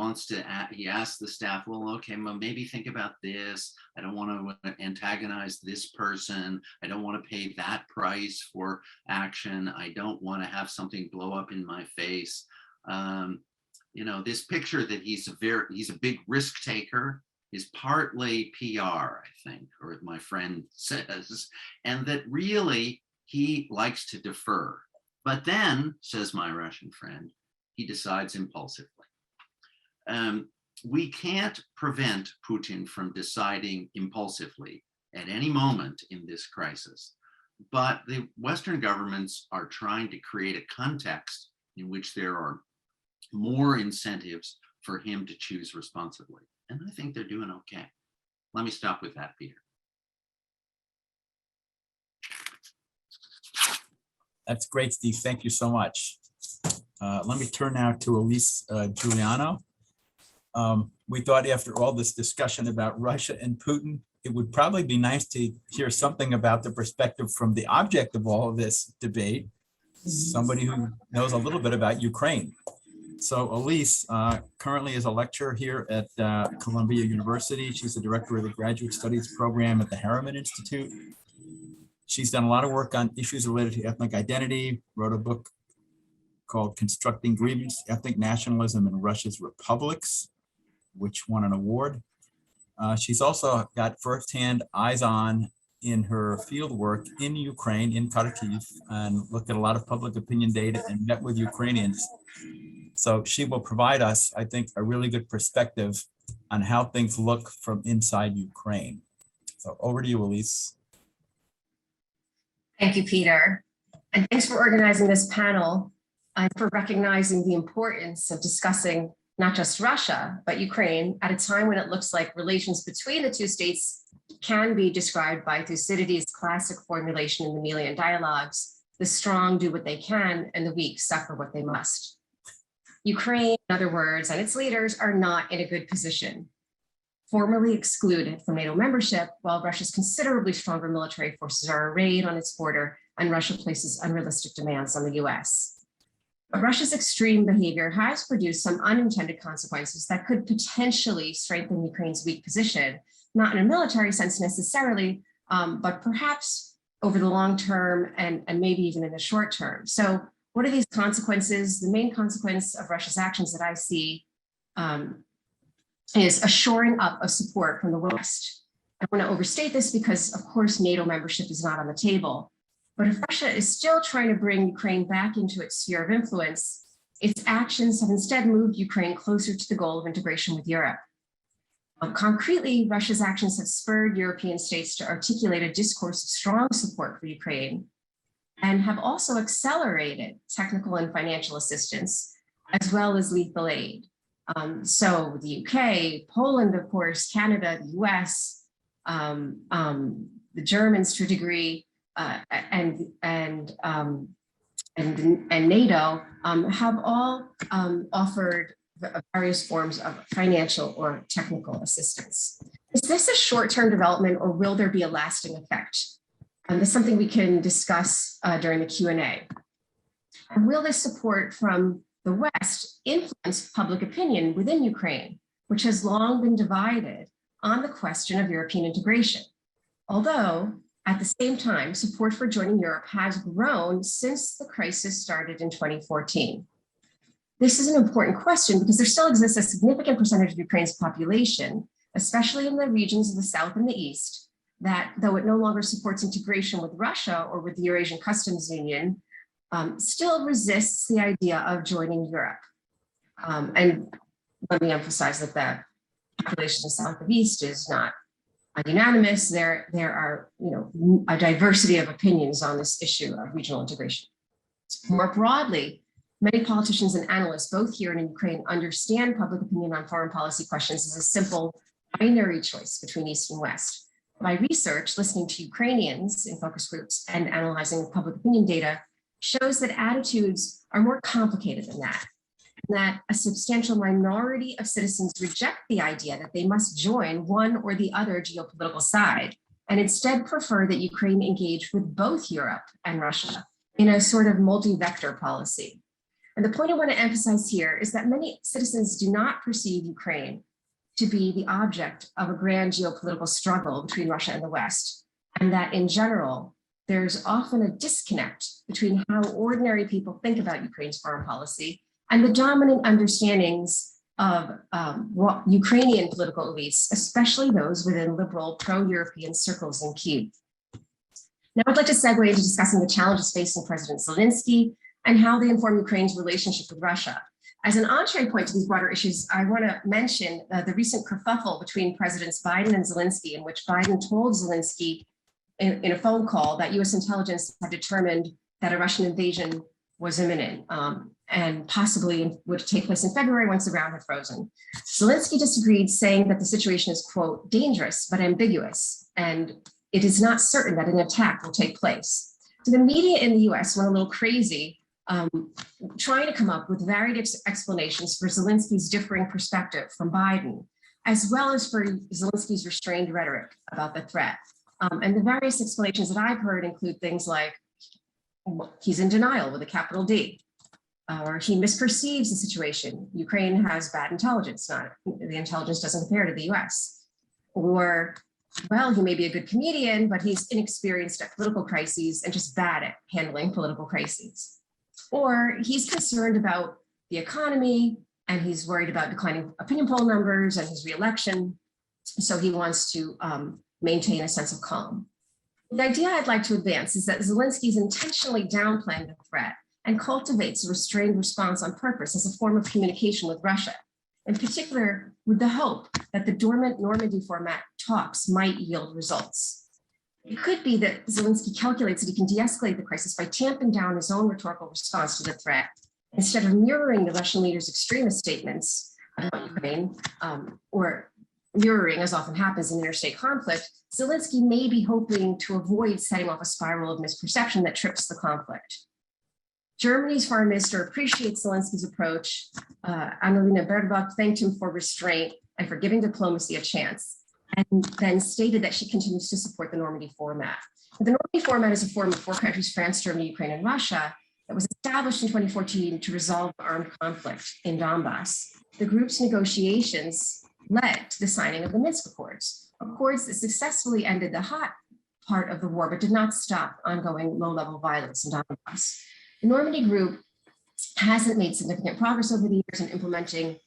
asks the staff, well, okay, well, maybe think about this. I don't want to antagonize this person. I don't want to pay that price for action. I don't want to have something blow up in my face. This picture that he's a big risk taker is partly PR, I think, or my friend says, and that really he likes to defer. But then, says my Russian friend, he decides impulsively. We can't prevent Putin from deciding impulsively at any moment in this crisis, but the Western governments are trying to create a context in which there are more incentives for him to choose responsibly. And I think they're doing okay. Let me stop with that, Peter. That's great, Steve. Thank you so much. Let me turn now to Elise Giuliano. We thought after all this discussion about Russia and Putin, it would probably be nice to hear something about the perspective from the object of all of this debate, somebody who knows a little bit about Ukraine. So Elise currently is a lecturer here at Columbia University. She's the director of the Graduate Studies program at the Harriman Institute. She's done a lot of work on issues related to ethnic identity, wrote a book called Constructing Grievance, Ethnic Nationalism in Russia's Republics, which won an award. She's also got firsthand eyes on in her field work in Ukraine, in Kharkiv, and looked at a lot of public opinion data and met with Ukrainians. So she will provide us, I think, a really good perspective on how things look from inside Ukraine. So over to you, Elise. Thank you, Peter. And thanks for organizing this panel and for recognizing the importance of discussing not just Russia, but Ukraine at a time when it looks like relations between the two states can be described by Thucydides' classic formulation in the Melian dialogues: the strong do what they can and the weak suffer what they must. Ukraine, in other words, and its leaders are not in a good position. Formally excluded from NATO membership, while Russia's considerably stronger military forces are arrayed on its border and Russia places unrealistic demands on the US. But Russia's extreme behavior has produced some unintended consequences that could potentially strengthen Ukraine's weak position, not in a military sense necessarily, but perhaps over the long term and maybe even in the short term. So what are these consequences? The main consequence of Russia's actions that I see is a shoring up of support from the West. I want to overstate this because, of course, NATO membership is not on the table. But if Russia is still trying to bring Ukraine back into its sphere of influence, its actions have instead moved Ukraine closer to the goal of integration with Europe. Concretely, Russia's actions have spurred European states to articulate a discourse of strong support for Ukraine and have also accelerated technical and financial assistance, as well as lethal aid. So the UK, Poland, of course, Canada, the US, the Germans to a degree, and NATO have all offered various forms of financial or technical assistance. Is this a short-term development, or will there be a lasting effect? This is something we can discuss during the Q&A. And will this support from the West influence public opinion within Ukraine, which has long been divided on the question of European integration? Although, at the same time, support for joining Europe has grown since the crisis started in 2014. This is an important question because there still exists a significant percentage of Ukraine's population, especially in the regions of the South and the East, that though it no longer supports integration with Russia or with the Eurasian Customs Union, still resists the idea of joining Europe. And let me emphasize that the population of the South and East is not unanimous. There are, a diversity of opinions on this issue of regional integration. More broadly, many politicians and analysts, both here and in Ukraine, understand public opinion on foreign policy questions as a simple binary choice between East and West. My research, listening to Ukrainians in focus groups and analyzing public opinion data, shows that attitudes are more complicated than that, and that a substantial minority of citizens reject the idea that they must join one or the other geopolitical side, and instead prefer that Ukraine engage with both Europe and Russia in a sort of multi-vector policy. And the point I want to emphasize here is that many citizens do not perceive Ukraine to be the object of a grand geopolitical struggle between Russia and the West, and that in general, there's often a disconnect between how ordinary people think about Ukraine's foreign policy and the dominant understandings of Ukrainian political elites, especially those within liberal pro-European circles in Kyiv. Now I'd like to segue into discussing the challenges facing President Zelensky and how they inform Ukraine's relationship with Russia. As an entree point to these broader issues, I want to mention the recent kerfuffle between Presidents Biden and Zelensky, in which Biden told Zelensky in a phone call that US intelligence had determined that a Russian invasion was imminent and possibly would take place in February once the ground had frozen. Zelensky disagreed, saying that the situation is, quote, dangerous but ambiguous, and it is not certain that an attack will take place. So the media in the US went a little crazy, trying to come up with varied explanations for Zelensky's differing perspective from Biden, as well as for Zelensky's restrained rhetoric about the threat. And the various explanations that I've heard include things like, he's in denial with a capital D, or he misperceives the situation. Ukraine has bad intelligence, the intelligence doesn't compare to the US. Or, well, he may be a good comedian, but he's inexperienced at political crises and just bad at handling political crises. Or he's concerned about the economy and he's worried about declining opinion poll numbers and his reelection. So he wants to maintain a sense of calm. The idea I'd like to advance is that Zelensky is intentionally downplaying the threat and cultivates a restrained response on purpose as a form of communication with Russia, in particular with the hope that the dormant Normandy format talks might yield results. It could be that Zelensky calculates that he can de-escalate the crisis by tamping down his own rhetorical response to the threat, instead of mirroring the Russian leader's extremist statements about Ukraine, or mirroring, as often happens in interstate conflict. Zelensky may be hoping to avoid setting off a spiral of misperception that trips the conflict. Germany's foreign minister appreciates Zelensky's approach. Annalena Baerbock thanked him for restraint and for giving diplomacy a chance, and then stated that she continues to support the Normandy format. The Normandy format is a form of four countries, France, Germany, Ukraine, and Russia, that was established in 2014 to resolve armed conflict in Donbass. The group's negotiations led to the signing of the Minsk Accords that successfully ended the hot part of the war, but did not stop ongoing low-level violence in Donbass. The Normandy group hasn't made significant progress over the years in implementing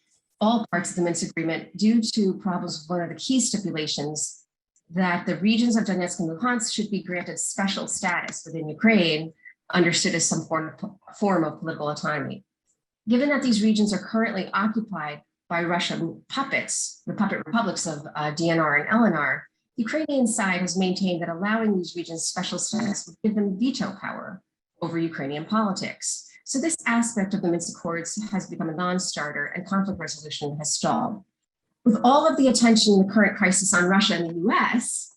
all parts of the Minsk agreement due to problems with one of the key stipulations that the regions of Donetsk and Luhansk should be granted special status within Ukraine, understood as some form of political autonomy. Given that these regions are currently occupied by Russian puppets, the puppet republics of DNR and LNR, the Ukrainian side has maintained that allowing these regions special status would give them veto power over Ukrainian politics. So this aspect of the Minsk Accords has become a non-starter and conflict resolution has stalled. With all of the attention in the current crisis on Russia and the US,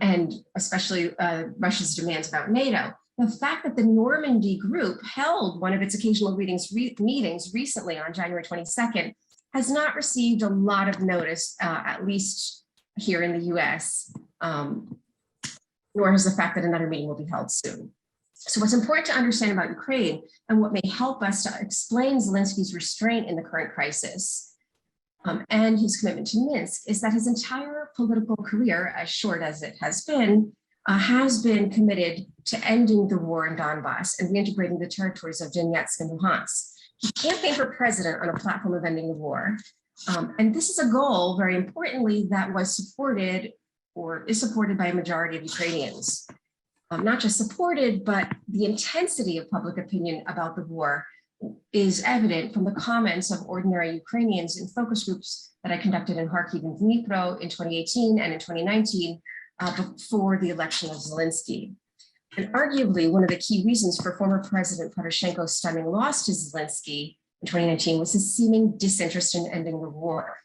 and especially Russia's demands about NATO, the fact that the Normandy group held one of its occasional meetings recently on January 22nd has not received a lot of notice, at least here in the US, nor has the fact that another meeting will be held soon. So what's important to understand about Ukraine and what may help us to explain Zelensky's restraint in the current crisis and his commitment to Minsk is that his entire political career, as short as it has been committed to ending the war in Donbass and reintegrating the territories of Donetsk and Luhansk. He campaigned for president on a platform of ending the war. And this is a goal, very importantly, that was supported or is supported by a majority of Ukrainians. Not just supported, but the intensity of public opinion about the war is evident from the comments of ordinary Ukrainians in focus groups that I conducted in Kharkiv and Dnipro in 2018 and in 2019 before the election of Zelensky. And arguably, one of the key reasons for former President Poroshenko's stunning loss to Zelensky in 2019 was his seeming disinterest in ending the war.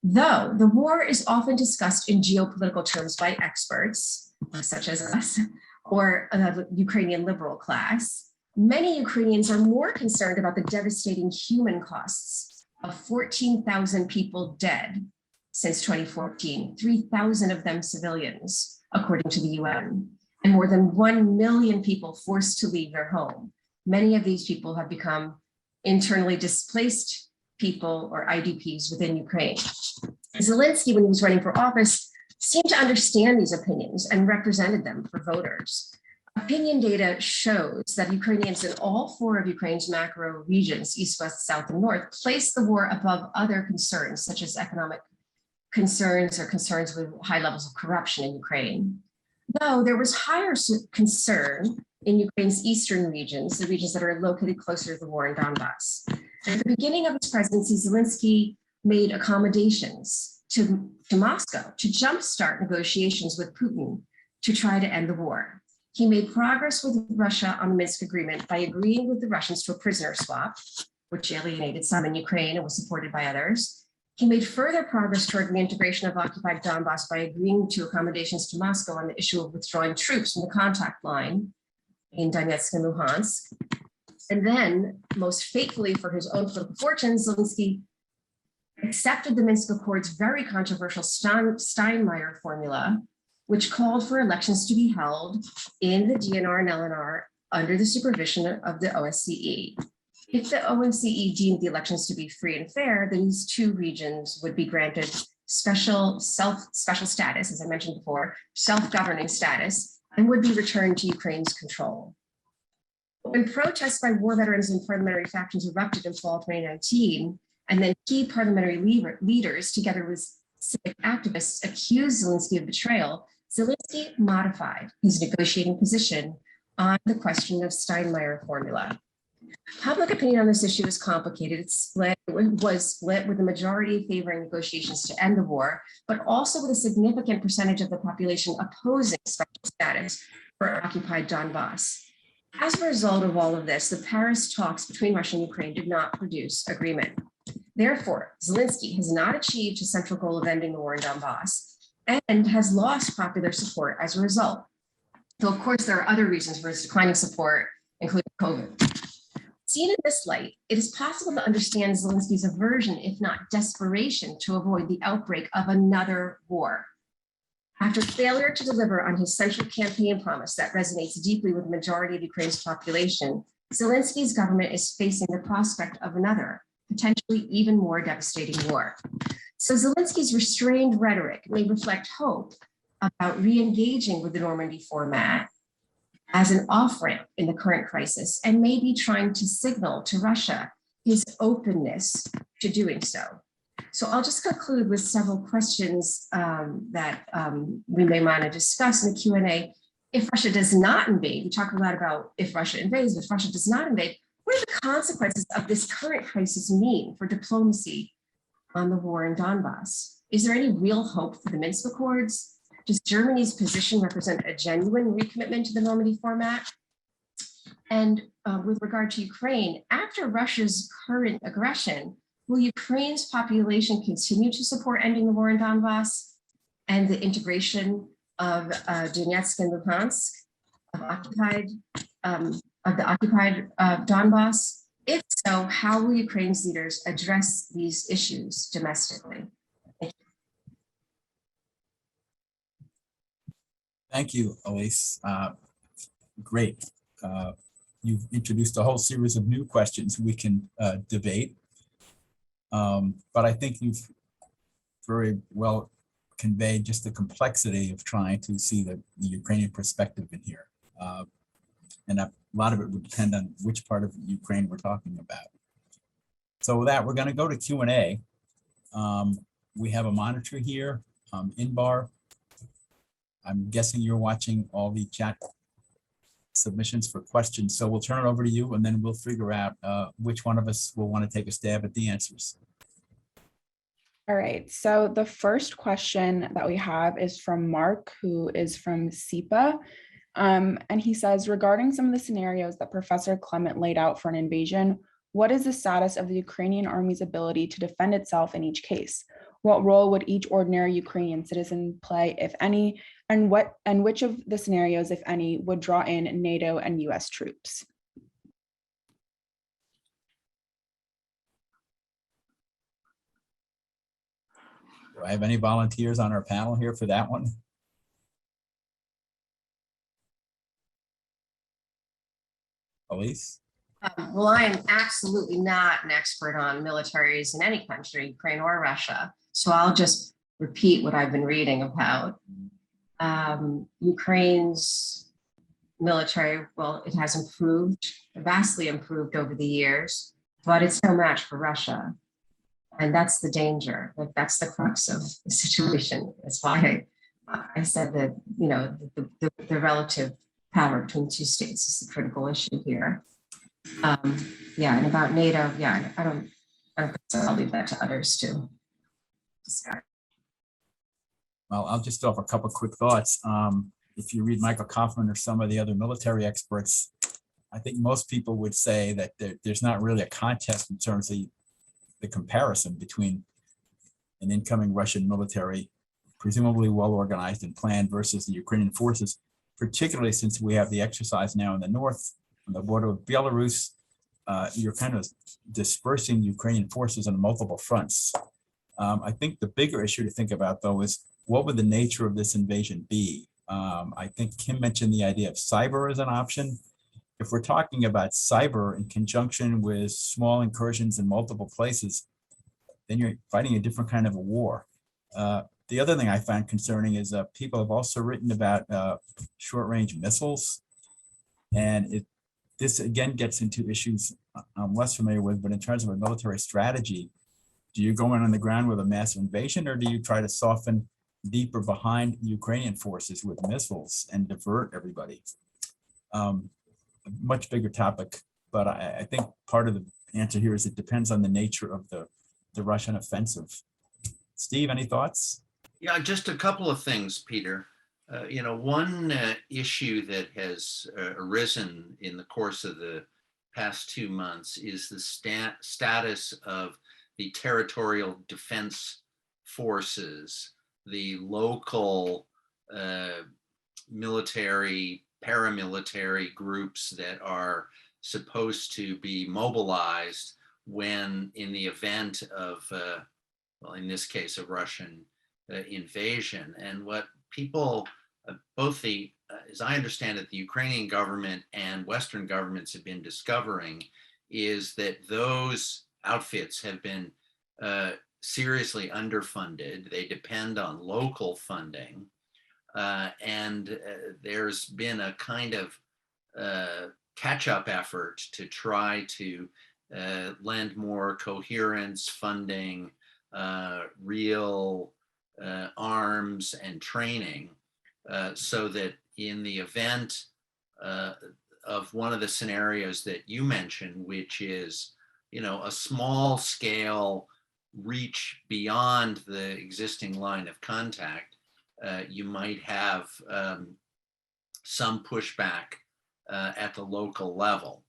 Though the war is often discussed in geopolitical terms by experts, such as us, or the Ukrainian liberal class, many Ukrainians are more concerned about the devastating human costs of 14,000 people dead since 2014, 3,000 of them civilians, according to the UN, and more than 1 million people forced to leave their home. Many of these people have become internally displaced people or IDPs within Ukraine. Zelensky, when he was running for office, seemed to understand these opinions and represented them for voters. Opinion data shows that Ukrainians in all 4 of Ukraine's macro regions, east, west, south, and north, place the war above other concerns, such as economic concerns or concerns with high levels of corruption in Ukraine. Though there was higher concern in Ukraine's eastern regions, the regions that are located closer to the war in Donbass. At the beginning of his presidency, Zelensky made accommodations to Moscow to jumpstart negotiations with Putin to try to end the war. He made progress with Russia on the Minsk agreement by agreeing with the Russians to a prisoner swap, which alienated some in Ukraine and was supported by others. He made further progress toward reintegration of occupied Donbass by agreeing to accommodations to Moscow on the issue of withdrawing troops from the contact line in Donetsk and Luhansk. And then, most fatefully for his own political fortunes, Zelensky accepted the Minsk Accords' very controversial Steinmeier formula, which called for elections to be held in the DNR and LNR under the supervision of the OSCE. If the OSCE deemed the elections to be free and fair, then these 2 regions would be granted special status, as I mentioned before, self-governing status, and would be returned to Ukraine's control. When protests by war veterans and parliamentary factions erupted in fall 2019, and then key parliamentary leaders, together with civic activists, accused Zelensky of betrayal, Zelensky modified his negotiating position on the question of Steinmeier formula. Public opinion on this issue is complicated. It was split with the majority favoring negotiations to end the war, but also with a significant percentage of the population opposing special status for occupied Donbass. As a result of all of this, the Paris talks between Russia and Ukraine did not produce agreement. Therefore, Zelensky has not achieved his central goal of ending the war in Donbass and has lost popular support as a result. Though, of course, there are other reasons for his declining support, including COVID. Seen in this light, it is possible to understand Zelensky's aversion, if not desperation, to avoid the outbreak of another war. After failure to deliver on his central campaign promise that resonates deeply with the majority of Ukraine's population, Zelensky's government is facing the prospect of another, potentially even more devastating war. So Zelensky's restrained rhetoric may reflect hope about re-engaging with the Normandy format as an off-ramp in the current crisis, and maybe trying to signal to Russia his openness to doing so. So I'll just conclude with several questions that we may want to discuss in the Q&A. If Russia does not invade, we talk a lot about if Russia invades, if Russia does not invade, what do the consequences of this current crisis mean for diplomacy on the war in Donbass? Is there any real hope for the Minsk Accords? Does Germany's position represent a genuine recommitment to the Normandy format? And with regard to Ukraine, after Russia's current aggression, will Ukraine's population continue to support ending the war in Donbass and the integration of Donetsk and Luhansk, of the occupied Donbass? If so, how will Ukraine's leaders address these issues domestically? Thank you, Elise. Great. You've introduced a whole series of new questions we can debate. But I think you've very well conveyed just the complexity of trying to see the Ukrainian perspective in here. And a lot of it would depend on which part of Ukraine we're talking about. So with that, we're going to go to Q&A. We have a monitor here, Inbar. I'm guessing you're watching all the chat submissions for questions. So we'll turn it over to you, and then we'll figure out which one of us will want to take a stab at the answers. All right, so the first question that we have is from Mark, who is from SIPA. And he says, regarding some of the scenarios that Professor Clement laid out for an invasion, what is the status of the Ukrainian army's ability to defend itself in each case? What role would each ordinary Ukrainian citizen play, if any, and which of the scenarios, if any, would draw in NATO and US troops? Do I have any volunteers on our panel here for that one? Elise? Well, I am absolutely not an expert on militaries in any country, Ukraine or Russia. So I'll just repeat what I've been reading about. Ukraine's military, well, it has improved, vastly improved over the years, but it's no match for Russia. And that's the danger. Like, that's the crux of the situation. That's why I said that, you know, the relative power between two states is the critical issue here. Yeah, and about NATO, yeah, I don't think so. I'll leave that to others to discuss. Well, I'll just offer a couple of quick thoughts. If you read Michael Kaufman or some of the other military experts, I think most people would say that there's not really a contest in terms of the comparison between an incoming Russian military, presumably well organized and planned, versus the Ukrainian forces, particularly since we have the exercise now in the north, on the border with Belarus. You're kind of dispersing Ukrainian forces on multiple fronts. I think the bigger issue to think about, though, is what would the nature of this invasion be? I think Kim mentioned the idea of cyber as an option. If we're talking about cyber in conjunction with small incursions in multiple places, then you're fighting a different kind of a war. The other thing I find concerning is people have also written about short-range missiles. And this again gets into issues I'm less familiar with, but in terms of a military strategy, do you go in on the ground with a massive invasion, or do you try to soften deeper behind Ukrainian forces with missiles and divert everybody? A much bigger topic, but I think part of the answer here is it depends on the nature of the Russian offensive. Steve, any thoughts? Yeah, just a couple of things, Peter. You know, one issue that has arisen in the course of the past 2 months is the status of the territorial defense forces, the local military, paramilitary groups that are supposed to be mobilized when, in the event of, well, in this case, a Russian invasion. And what people, both the, as I understand it, the Ukrainian government and Western governments have been discovering is that those outfits have been seriously underfunded. They depend on local funding. And there's been a kind of catch-up effort to try to lend more coherence, funding, real arms and training, so that in the event of one of the scenarios that you mentioned, which is, you know, a small scale reach beyond the existing line of contact, you might have some pushback at the local level.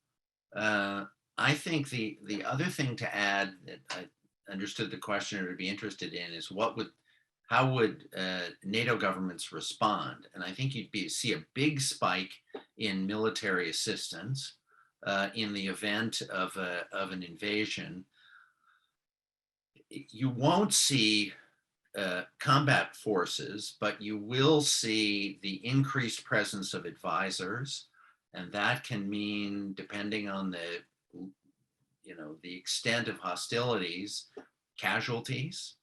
I think the other thing to add that I understood the questioner to be interested in is how would NATO governments respond? And I think you'd see a big spike in military assistance in the event of an invasion. You won't see combat forces, but you will see the increased presence of advisors, and that can mean, depending on the, you know, the extent of hostilities, casualties,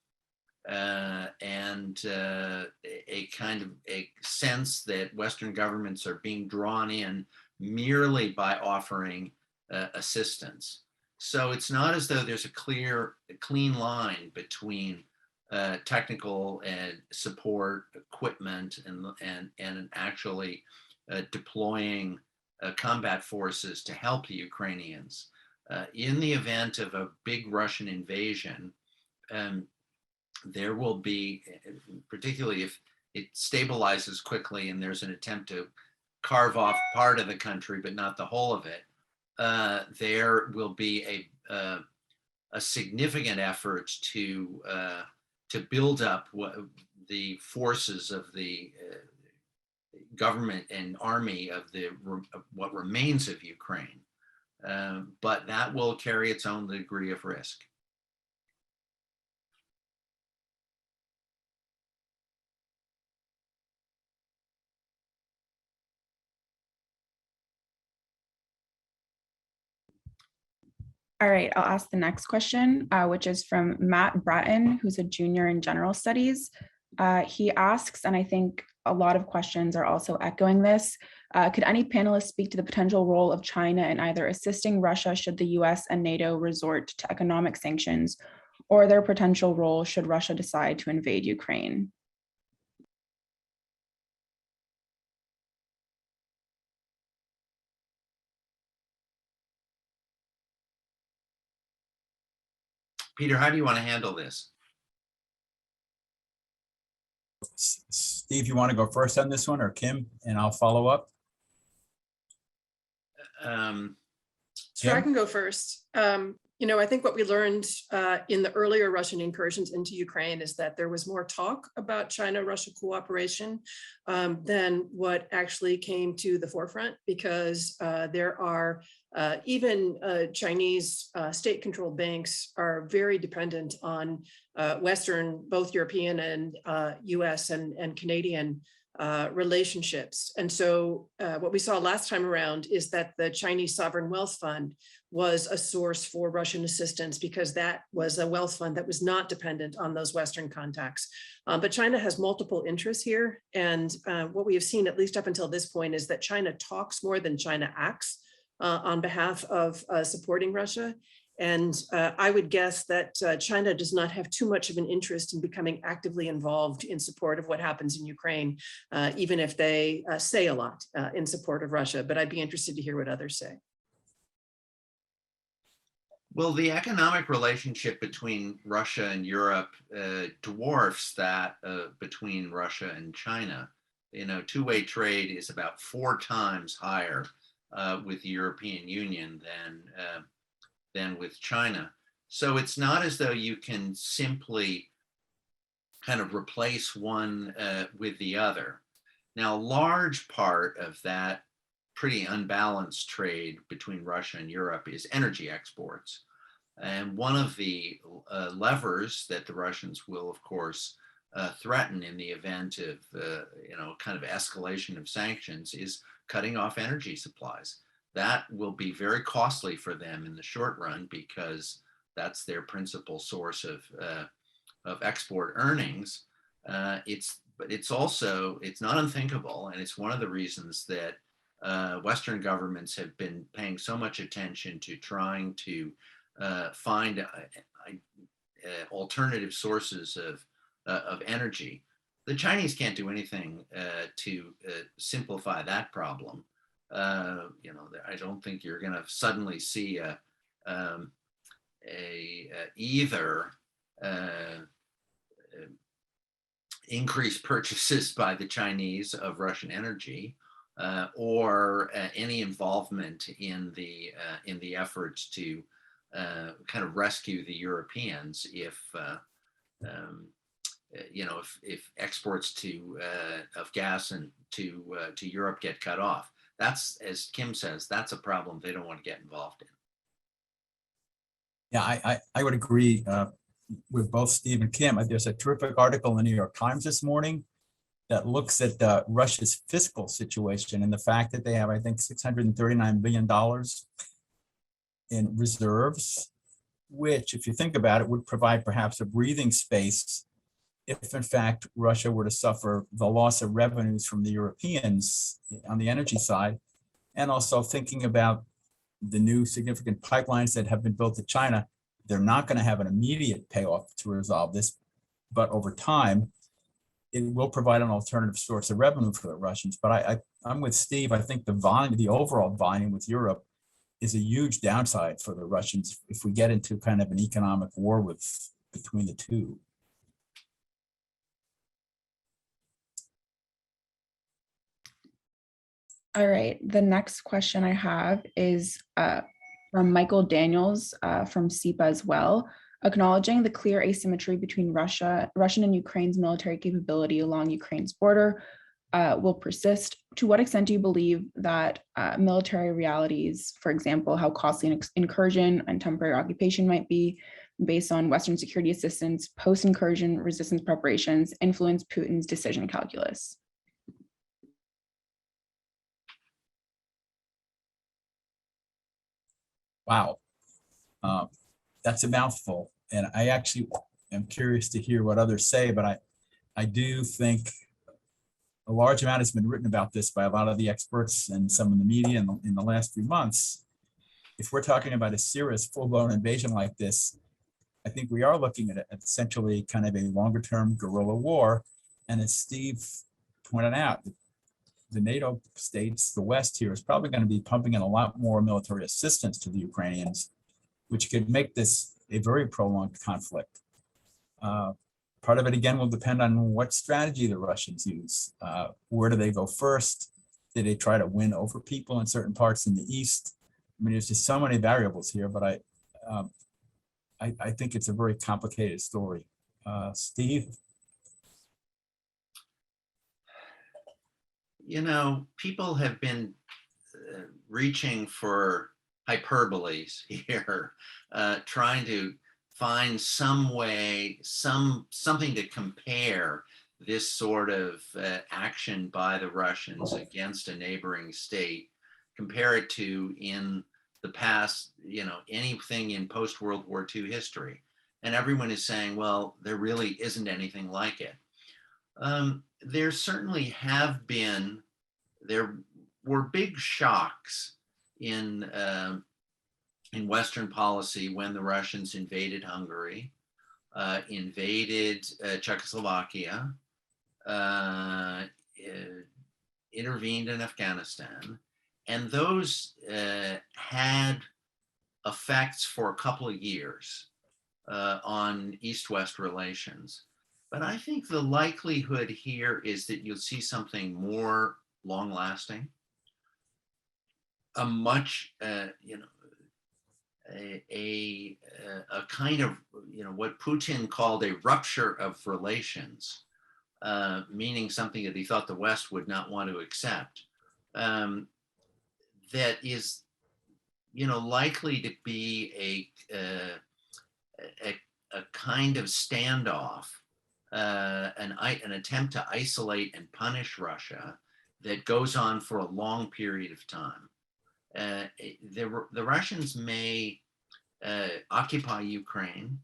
and a kind of a sense that Western governments are being drawn in merely by offering assistance. So it's not as though there's a clean line between technical and support equipment and actually deploying combat forces to help the Ukrainians. In the event of a big Russian invasion, there will be, particularly if it stabilizes quickly and there's an attempt to carve off part of the country but not the whole of it, there will be a significant effort to build up the forces of the government and army of what remains of Ukraine. But that will carry its own degree of risk. All right, I'll ask the next question, which is from Matt Bratton, who's a junior in general studies. He asks, and I think a lot of questions are also echoing this. Could any panelists speak to the potential role of China in either assisting Russia should the US and NATO resort to economic sanctions, or their potential role should Russia decide to invade Ukraine? Peter, how do you want to handle this? Steve, you want to go first on this one, or Kim, and I'll follow up? Sure, I Kim? can go first. I think what we learned in the earlier Russian incursions into Ukraine is that there was more talk about China-Russia cooperation than what actually came to the forefront, because there are even Chinese state-controlled banks are very dependent on Western, both European and US and Canadian relationships. And so what we saw last time around is that the Chinese Sovereign Wealth Fund was a source for Russian assistance, because that was a wealth fund that was not dependent on those Western contacts. But China has multiple interests here. And what we have seen, at least up until this point, is that China talks more than China acts on behalf of supporting Russia. And I would guess that China does not have too much of an interest in becoming actively involved in support of what happens in Ukraine, even if they say a lot in support of Russia. But I'd be interested to hear what others say. Well, the economic relationship between Russia and Europe dwarfs that between Russia and China. Two-way trade is about 4 times higher with the European Union than with China. So it's not as though you can simply kind of replace one with the other. Now, a large part of that pretty unbalanced trade between Russia and Europe is energy exports. And one of the levers that the Russians will, of course, threaten in the event of, kind of escalation of sanctions is cutting off energy supplies. That will be very costly for them in the short run, because that's their principal source of export earnings. But it's not unthinkable, and it's one of the reasons that Western governments have been paying so much attention to trying to find alternative sources of energy. The Chinese can't do anything to simplify that problem. I don't think you're going to suddenly see either increased purchases by the Chinese of Russian energy or any involvement in the efforts to kind of rescue the Europeans if exports of gas and to Europe get cut off. That's, as Kim says, that's a problem they don't want to get involved in. Yeah, I would agree with both Steve and Kim. There's a terrific article in the New York Times this morning that looks at Russia's fiscal situation and the fact that they have, I think, $639 billion in reserves, which, if you think about it, would provide perhaps a breathing space if, in fact, Russia were to suffer the loss of revenues from the Europeans on the energy side, and also thinking about the new significant pipelines that have been built to China. They're not going to have an immediate payoff to resolve this, but over time, it will provide an alternative source of revenue for the Russians. But I'm with Steve. I think the overall volume with Europe is a huge downside for the Russians if we get into kind of an economic war between the two. All right, the next question I have is from Michael Daniels from SIPA as well. Acknowledging the clear asymmetry between Russian and Ukraine's military capability along Ukraine's border will persist. To what extent do you believe that military realities, for example, how costly an incursion and temporary occupation might be based on Western security assistance, post-incursion resistance preparations, influence Putin's decision calculus? Wow, that's a mouthful. And I actually am curious to hear what others say, but I do think a large amount has been written about this by a lot of the experts and some in the media in the last few months. If we're talking about a serious full-blown invasion like this, I think we are looking at essentially kind of a longer-term guerrilla war. And as Steve pointed out, the NATO states, the West here, is probably going to be pumping in a lot more military assistance to the Ukrainians, which could make this a very prolonged conflict. Part of it, again, will depend on what strategy the Russians use. Where do they go first? Do they try to win over people in certain parts in the East? I mean, there's just so many variables here, but I think it's a very complicated story. Steve? You know, people have been reaching for hyperboles here, trying to find some way, something to compare this sort of action by the Russians against a neighboring state, compare it to in the past, you know, anything in post-World War II history. And everyone is saying, well, there really isn't anything like it. There certainly have been, there were big shocks in Western policy when the Russians invaded Hungary, invaded Czechoslovakia, intervened in Afghanistan, and those had effects for a couple of years on East-West relations. But I think the likelihood here is that you'll see something more long-lasting, a much, you know, a kind of, you know, what Putin called a rupture of relations, meaning something that he thought the West would not want to accept, that is, you know, likely to be a kind of standoff, an attempt to isolate and punish Russia that goes on for a long period of time. The Russians may occupy Ukraine,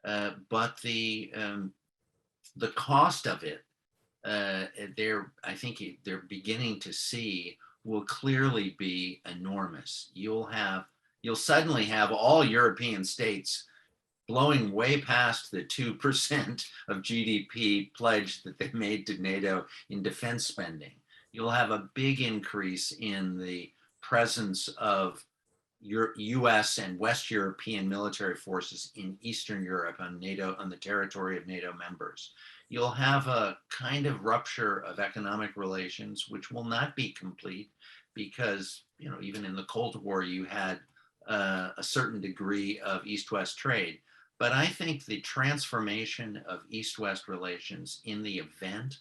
but the cost of it, I think they're beginning to see, will clearly be enormous. You'll suddenly have all European states blowing way past the 2% of GDP pledge that they made to NATO in defense spending. You'll have a big increase in the presence of US and West European military forces in Eastern Europe on NATO, on the territory of NATO members. You'll have a kind of rupture of economic relations, which will not be complete because, you know, even in the Cold War, you had a certain degree of East-West trade. But I think the transformation of East-West relations in the event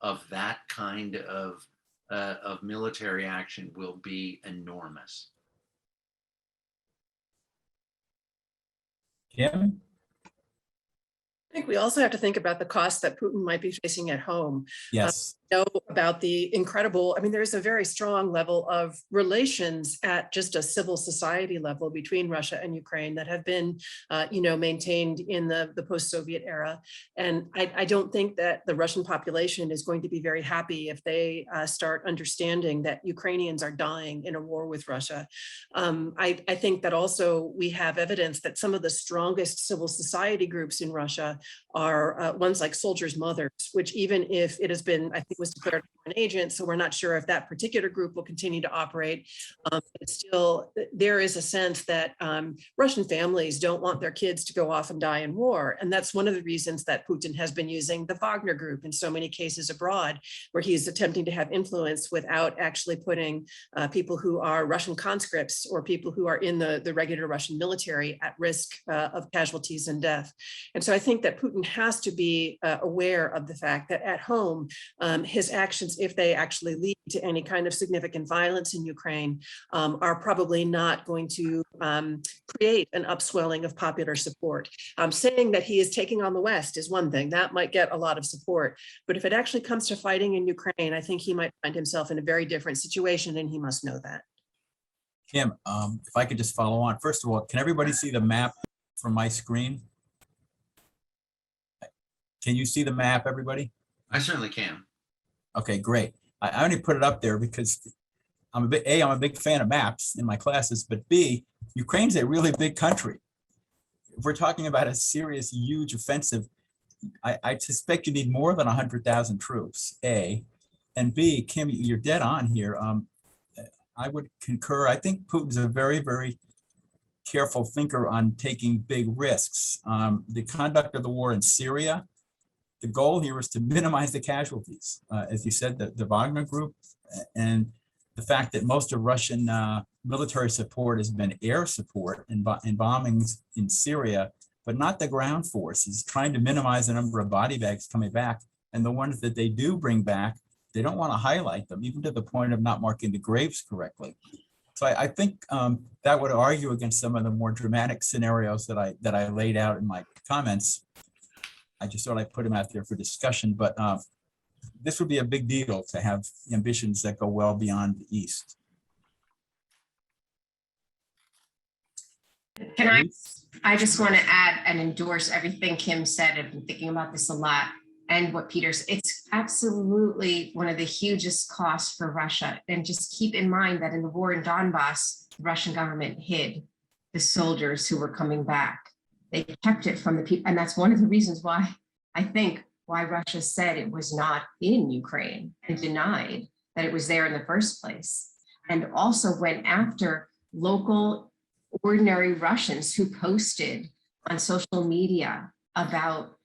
of that kind of military action will be enormous. Kim? I think we also have to think about the costs that Putin might be facing at home. Yes. Know about the incredible, I mean, there's a very strong level of relations at just a civil society level between Russia and Ukraine that have been, you know, maintained in the post-Soviet era. And I don't think that the Russian population is going to be very happy if they start understanding that Ukrainians are dying in a war with Russia. I think that also we have evidence that some of the strongest civil society groups in Russia are ones like Soldiers' Mothers, which even if it has been, I think, was declared an agent, so we're not sure if that particular group will continue to operate. But still, there is a sense that Russian families don't want their kids to go off and die in war. And that's one of the reasons that Putin has been using the Wagner Group in so many cases abroad, where he's attempting to have influence without actually putting people who are Russian conscripts or people who are in the regular Russian military at risk of casualties and death. And so I think that Putin has to be aware of the fact that at home, his actions, if they actually lead to any kind of significant violence in Ukraine, are probably not going to create an upswelling of popular support. Saying that he is taking on the West is one thing, that might get a lot of support. But if it actually comes to fighting in Ukraine, I think he might find himself in a very different situation, and he must know that. Kim, if I could just follow on. First of all, can everybody see the map from my screen? Can you see the map, everybody? I certainly can. Okay, great. I only put it up there because I'm a big fan of maps in my classes, but B, Ukraine's a really big country. If we're talking about a serious, huge offensive, I suspect you need more than 100,000 troops, A. And B, Kim, you're dead on here. I would concur. I think Putin's a very, very careful thinker on taking big risks. The conduct of the war in Syria, the goal here is to minimize the casualties. As you said, the Wagner group, and the fact that most of Russian military support has been air support in bombings in Syria, but not the ground forces, trying to minimize the number of body bags coming back. And the ones that they do bring back, they don't want to highlight them, even to the point of not marking the graves correctly. So I think that would argue against some of the more dramatic scenarios that I laid out in my comments. I just thought I'd put them out there for discussion, but this would be a big deal to have ambitions that go well beyond the East. Can I just want to add and endorse everything Kim said. I've been thinking about this a lot. And what Peter's, it's absolutely one of the hugest costs for Russia. And just keep in mind that in the war in Donbass, the Russian government hid the soldiers who were coming back. They kept it from the people. And that's one of the reasons why I think why Russia said it was not in Ukraine and denied that it was there in the first place. And also went after local ordinary Russians who posted on social media about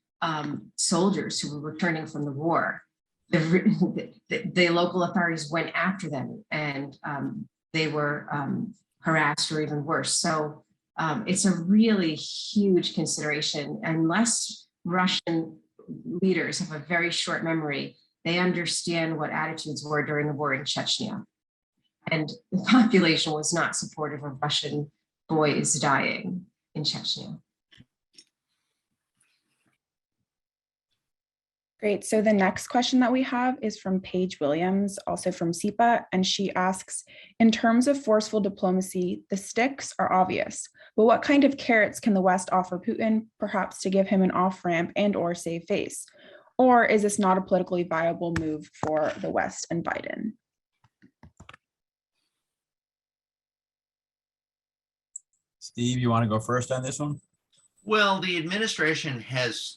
soldiers who were returning from the war. The local authorities went after them, and they were harassed or even worse. So it's a really huge consideration. Unless Russian leaders have a very short memory, they understand what attitudes were during the war in Chechnya. And the population was not supportive of Russian boys dying in Chechnya. Great. So the next question that we have is from Paige Williams, also from SIPA, and she asks, in terms of forceful diplomacy, the sticks are obvious, but what kind of carrots can the West offer Putin, perhaps to give him an off-ramp and or save face? Or is this not a politically viable move for the West and Biden? Steve, you want to go first on this one? Well, the administration has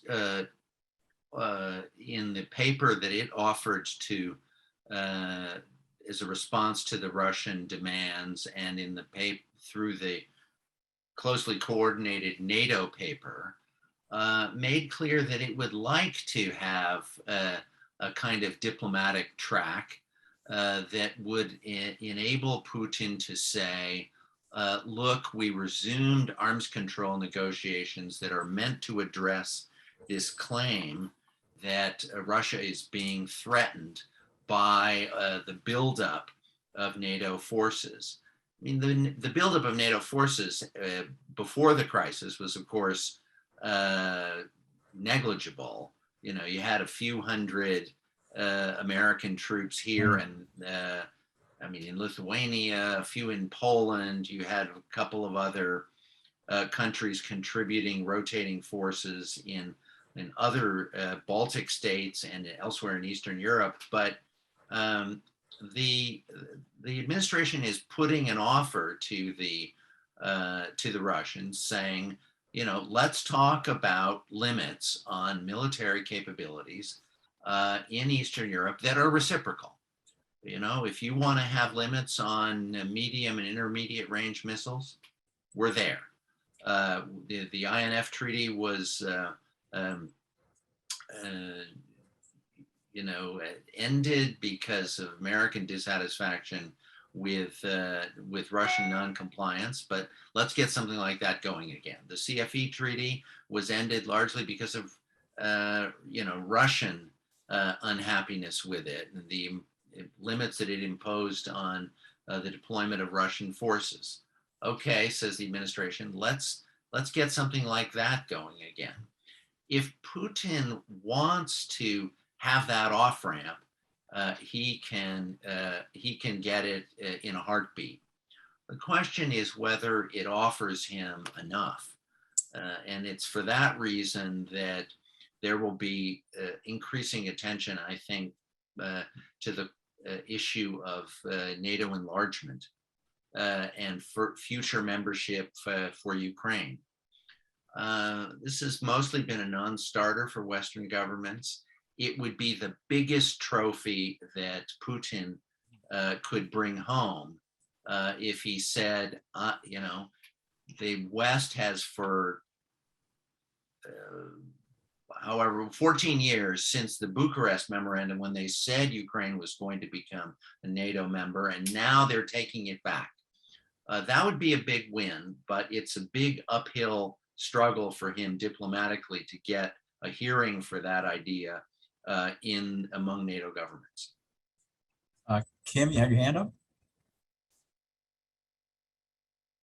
in the paper that it offered to as a response to the Russian demands, and in the paper through the closely coordinated NATO paper, made clear that it would like to have a kind of diplomatic track that would enable Putin to say, look, we resumed arms control negotiations that are meant to address this claim that Russia is being threatened by the buildup of NATO forces. I mean, the buildup of NATO forces before the crisis was, of course, negligible. You know, you had a few hundred American troops here, and I mean, in Lithuania, a few in Poland. You had a couple of other countries contributing rotating forces in other Baltic states and elsewhere in Eastern Europe. But the administration is putting an offer to the Russians, saying, you know, let's talk about limits on military capabilities in Eastern Europe that are reciprocal. You know, if you want to have limits on medium and intermediate range missiles, we're there. The INF treaty was you know, ended because of American dissatisfaction with Russian non-compliance, but let's get something like that going again. The CFE treaty was ended largely because of you know, Russian unhappiness with it and the limits that it imposed on the deployment of Russian forces. Okay, says the administration, let's get something like that going again. If Putin wants to have that off ramp, he can get it in a heartbeat. The question is whether it offers him enough, and it's for that reason that there will be increasing attention, I think, to the issue of NATO enlargement and for future membership for Ukraine. This has mostly been a non-starter for Western governments. It would be the biggest trophy that Putin could bring home if he said, you know, the West has for however 14 years since the Bucharest Memorandum, when they said Ukraine was going to become a NATO member, and now they're taking it back. That would be a big win, but it's a big uphill struggle for him diplomatically to get a hearing for that idea among NATO governments. Kim, you have your hand up?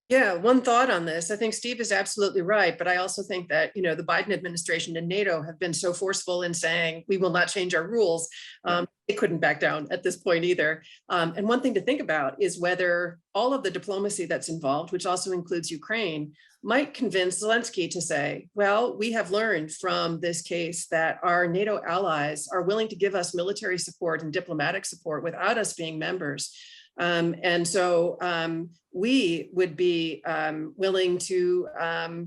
Yeah, one thought on this. I think Steve is absolutely right, but I also think that, you know, the Biden administration and NATO have been so forceful in saying we will not change our rules. They couldn't back down at this point either. And one thing to think about is whether all of the diplomacy that's involved, which also includes Ukraine, might convince Zelensky to say, well, we have learned from this case that our NATO allies are willing to give us military support and diplomatic support without us being members. And so we would be willing to,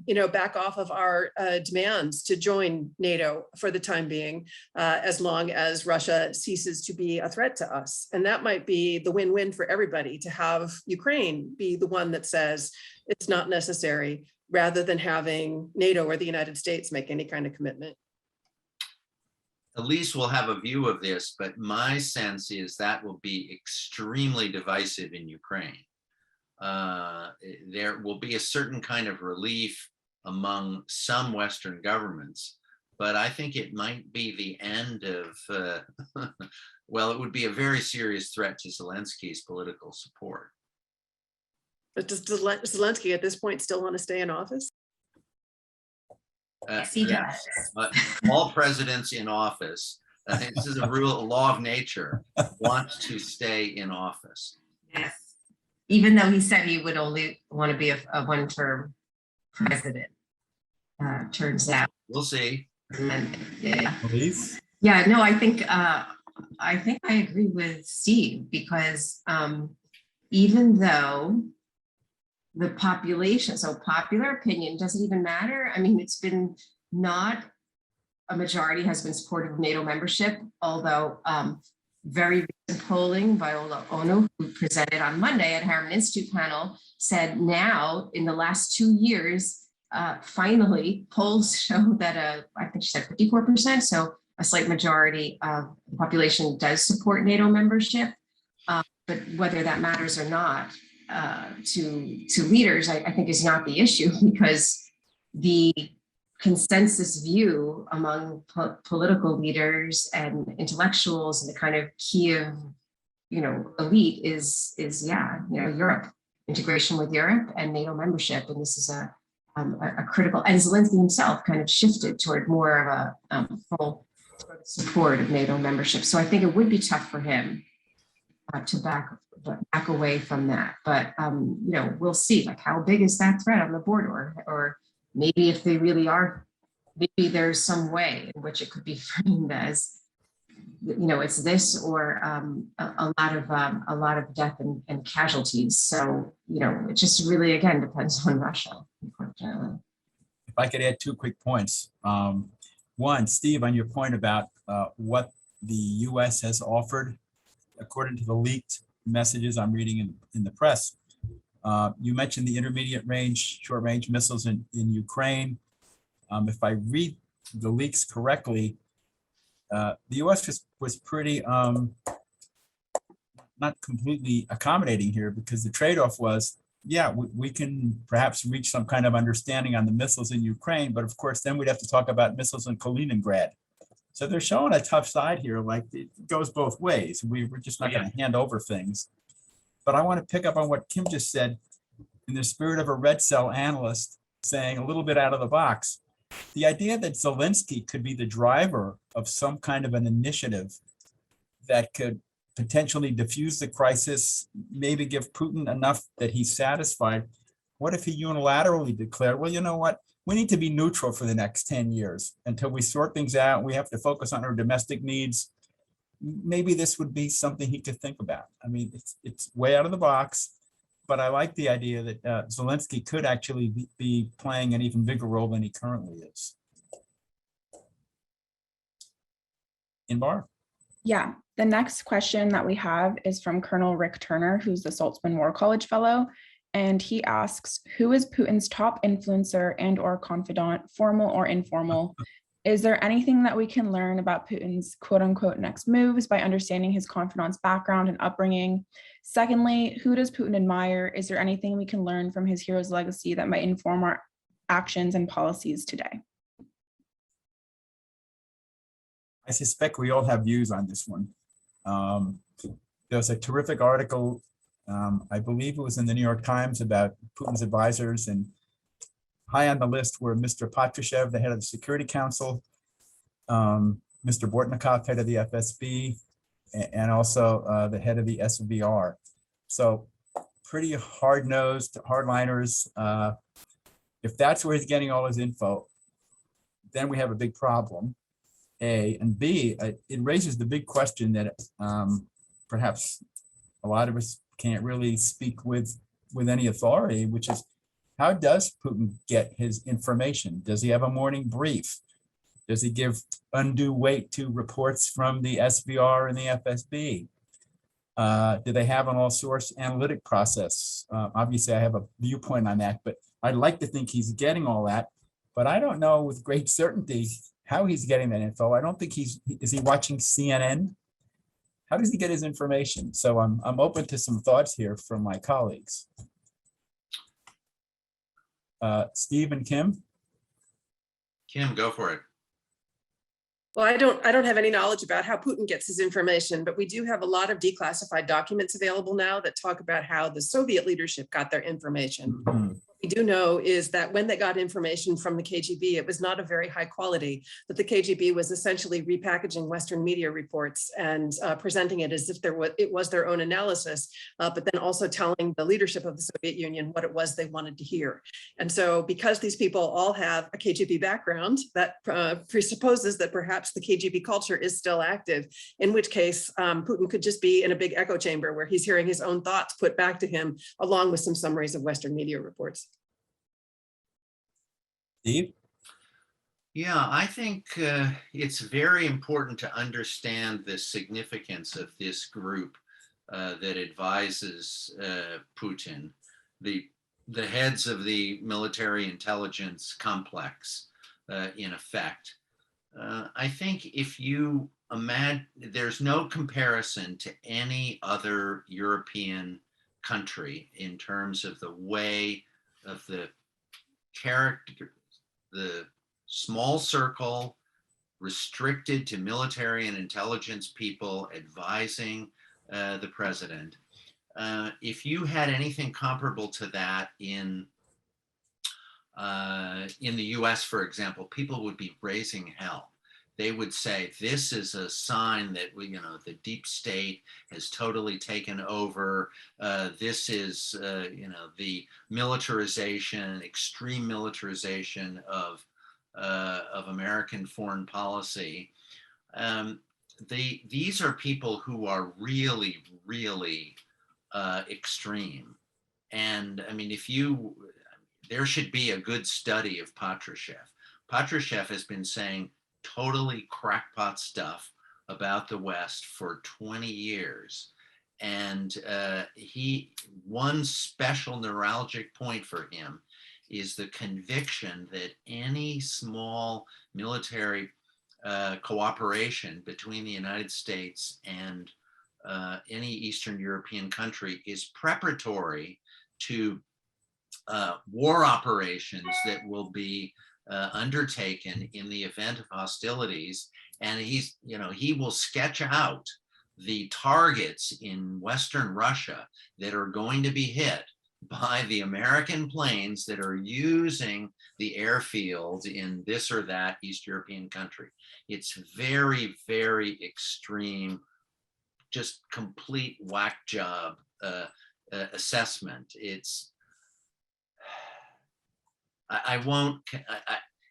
you know, back off of our demands to join NATO for the time being, as long as Russia ceases to be a threat to us. And that might be the win-win for everybody, to have Ukraine be the one that says it's not necessary, rather than having NATO or the United States make any kind of commitment. Elise will have a view of this, but my sense is that will be extremely divisive in Ukraine. There will be a certain kind of relief among some Western governments, but I think it might be the end of, well, it would be a very serious threat to Zelensky's political support. But does Zelensky at this point still want to stay in office? Yes, he Yes. does. All presidents in office, this is a law of nature, want to stay in office. Yes. Even though he said he would only want to be a one-term president, turns out. We'll see. And, yeah. Elise? Yeah, no, I think I agree with Steve, because even though the population, so popular opinion doesn't even matter. I mean, it's been not a majority has been supportive of NATO membership, although very recent polling by Ola Ono, who presented on Monday at Harriman Institute panel, said now in the last 2 years, finally polls show that I think she said 54%, so a slight majority of the population does support NATO membership. But whether that matters or not to leaders, I think is not the issue, because the consensus view among political leaders and intellectuals and the kind of Kiev, you know, elite is yeah, you know, Europe, integration with Europe and NATO membership, and this is a critical. And Zelensky himself kind of shifted toward more of a full support of NATO membership. So I think it would be tough for him to back away from that. But you know, we'll see. Like, how big is that threat on the border, or maybe if they really are, maybe there's some way in which it could be framed as, you know, it's this or a lot of death and casualties. So, you know, it just really, again, depends on Russia, unfortunately. If I could add 2 quick points. One, Steve, on your point about what the U.S. has offered, according to the leaked messages I'm reading in the press, you mentioned the intermediate range, short range missiles in Ukraine. If I read the leaks correctly, the U.S. was pretty not completely accommodating here, because the trade-off was, yeah, we can perhaps reach some kind of understanding on the missiles in Ukraine, but of course then we'd have to talk about missiles in Kaliningrad. So they're showing a tough side here, like it goes both ways. We're just not going to hand over things. But I want to pick up on what Kim just said in the spirit of a red cell analyst, saying a little bit out of the box. The idea that Zelensky could be the driver of some kind of an initiative that could potentially diffuse the crisis, maybe give Putin enough that he's satisfied. What if he unilaterally declared, well, you know what? We need to be neutral for the next 10 years until we sort things out. We have to focus on our domestic needs. maybe this would be something he could think about. I mean, it's way out of the box, but I like the idea that Zelensky could actually be playing an even bigger role than he currently is. Inbar? Yeah, the next question that we have is from Colonel Rick Turner, who's the Saltzman War College Fellow. And he asks, who is Putin's top influencer and or confidant, formal or informal? Is there anything that we can learn about Putin's quote unquote next moves by understanding his confidant's background and upbringing? Secondly, who does Putin admire? Is there anything we can learn from his hero's legacy that might inform our actions and policies today? I suspect we all have views on this one. There's a terrific article, I believe it was in the New York Times, about Putin's advisors, and high on the list were Mr. Patrushev, the head of the Security Council, Mr. Bortnikov, head of the FSB, and also the head of the SVR. So pretty hard-nosed, hardliners. If that's where he's getting all his info, then we have a big problem. A, and B, it raises the big question that perhaps a lot of us can't really speak with any authority, which is, how does Putin get his information? Does he have a morning brief? Does he give undue weight to reports from the SVR and the FSB? Do they have an all-source analytic process? Obviously, I have a viewpoint on that, but I'd like to think he's getting all that, but I don't know with great certainty how he's getting that info. I don't think is he watching CNN? How does he get his information? So I'm open to some thoughts here from my colleagues. Steve and Kim? Kim, go for it. Well, I don't have any knowledge about how Putin gets his information, but we do have a lot of declassified documents available now that talk about how the Soviet leadership got their information. Mm-hmm. We do know is that when they got information from the KGB, it was not of very high quality, that the KGB was essentially repackaging Western media reports and presenting it as if it was their own analysis, but then also telling the leadership of the Soviet Union what it was they wanted to hear. And so because these people all have a KGB background, that presupposes that perhaps the KGB culture is still active, in which case Putin could just be in a big echo chamber where he's hearing his own thoughts put back to him, along with some summaries of Western media reports. Steve? Yeah, I think it's very important to understand the significance of this group that advises Putin, the heads of the military intelligence complex, in effect. I think if you imagine, there's no comparison to any other European country in terms of the way of the character, the small circle restricted to military and intelligence people advising the president. If you had anything comparable to that in the US, for example, people would be raising hell. They would say, this is a sign that the deep state has totally taken over. This is, the militarization, extreme militarization of American foreign policy. These are people who are really, really extreme. And I mean, there should be a good study of Patrushev. Patrushev has been saying totally crackpot stuff about the West for 20 years. And one special neuralgic point for him is the conviction that any small military cooperation between the United States and any Eastern European country is preparatory to war operations that will be undertaken in the event of hostilities. And he will sketch out the targets in Western Russia that are going to be hit by the American planes that are using the airfield in this or that East European country. It's very, very extreme, just complete whack job assessment.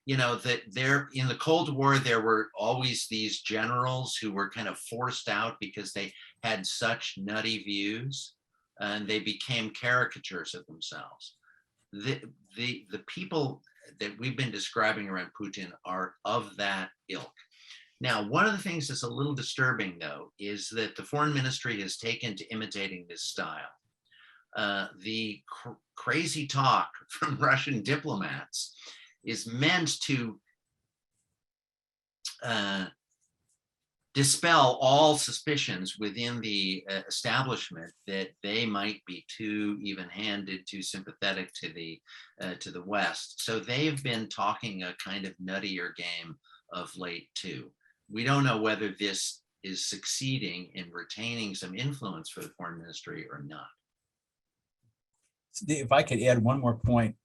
you know, that there in the Cold War, there were always these generals who were kind of forced out because they had such nutty views, and they became caricatures of themselves. The people that we've been describing around Putin are of that ilk. Now, one of the things that's a little disturbing, though, is that the foreign ministry has taken to imitating this style. The crazy talk from Russian diplomats is meant to dispel all suspicions within the establishment that they might be too even-handed, too sympathetic to the West. So they've been talking a kind of nuttier game of late too. We don't know whether this is succeeding in retaining some influence for the foreign ministry or not. If I could add one more point,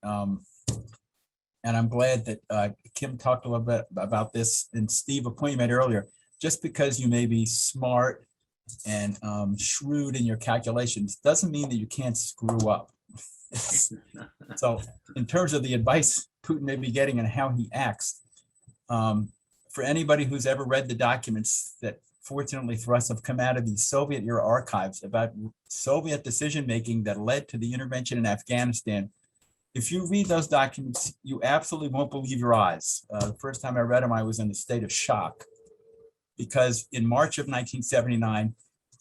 and I'm glad that Kim talked a little bit about this, and Steve, a point you made earlier, just because you may be smart and shrewd in your calculations doesn't mean that you can't screw up. So in terms of the advice Putin may be getting and how he acts, for anybody who's ever read the documents that fortunately for us have come out of the Soviet era archives about Soviet decision-making that led to the intervention in Afghanistan, if you read those documents, you absolutely won't believe your eyes. The first time I read them, I was in a state of shock, because in March of 1979,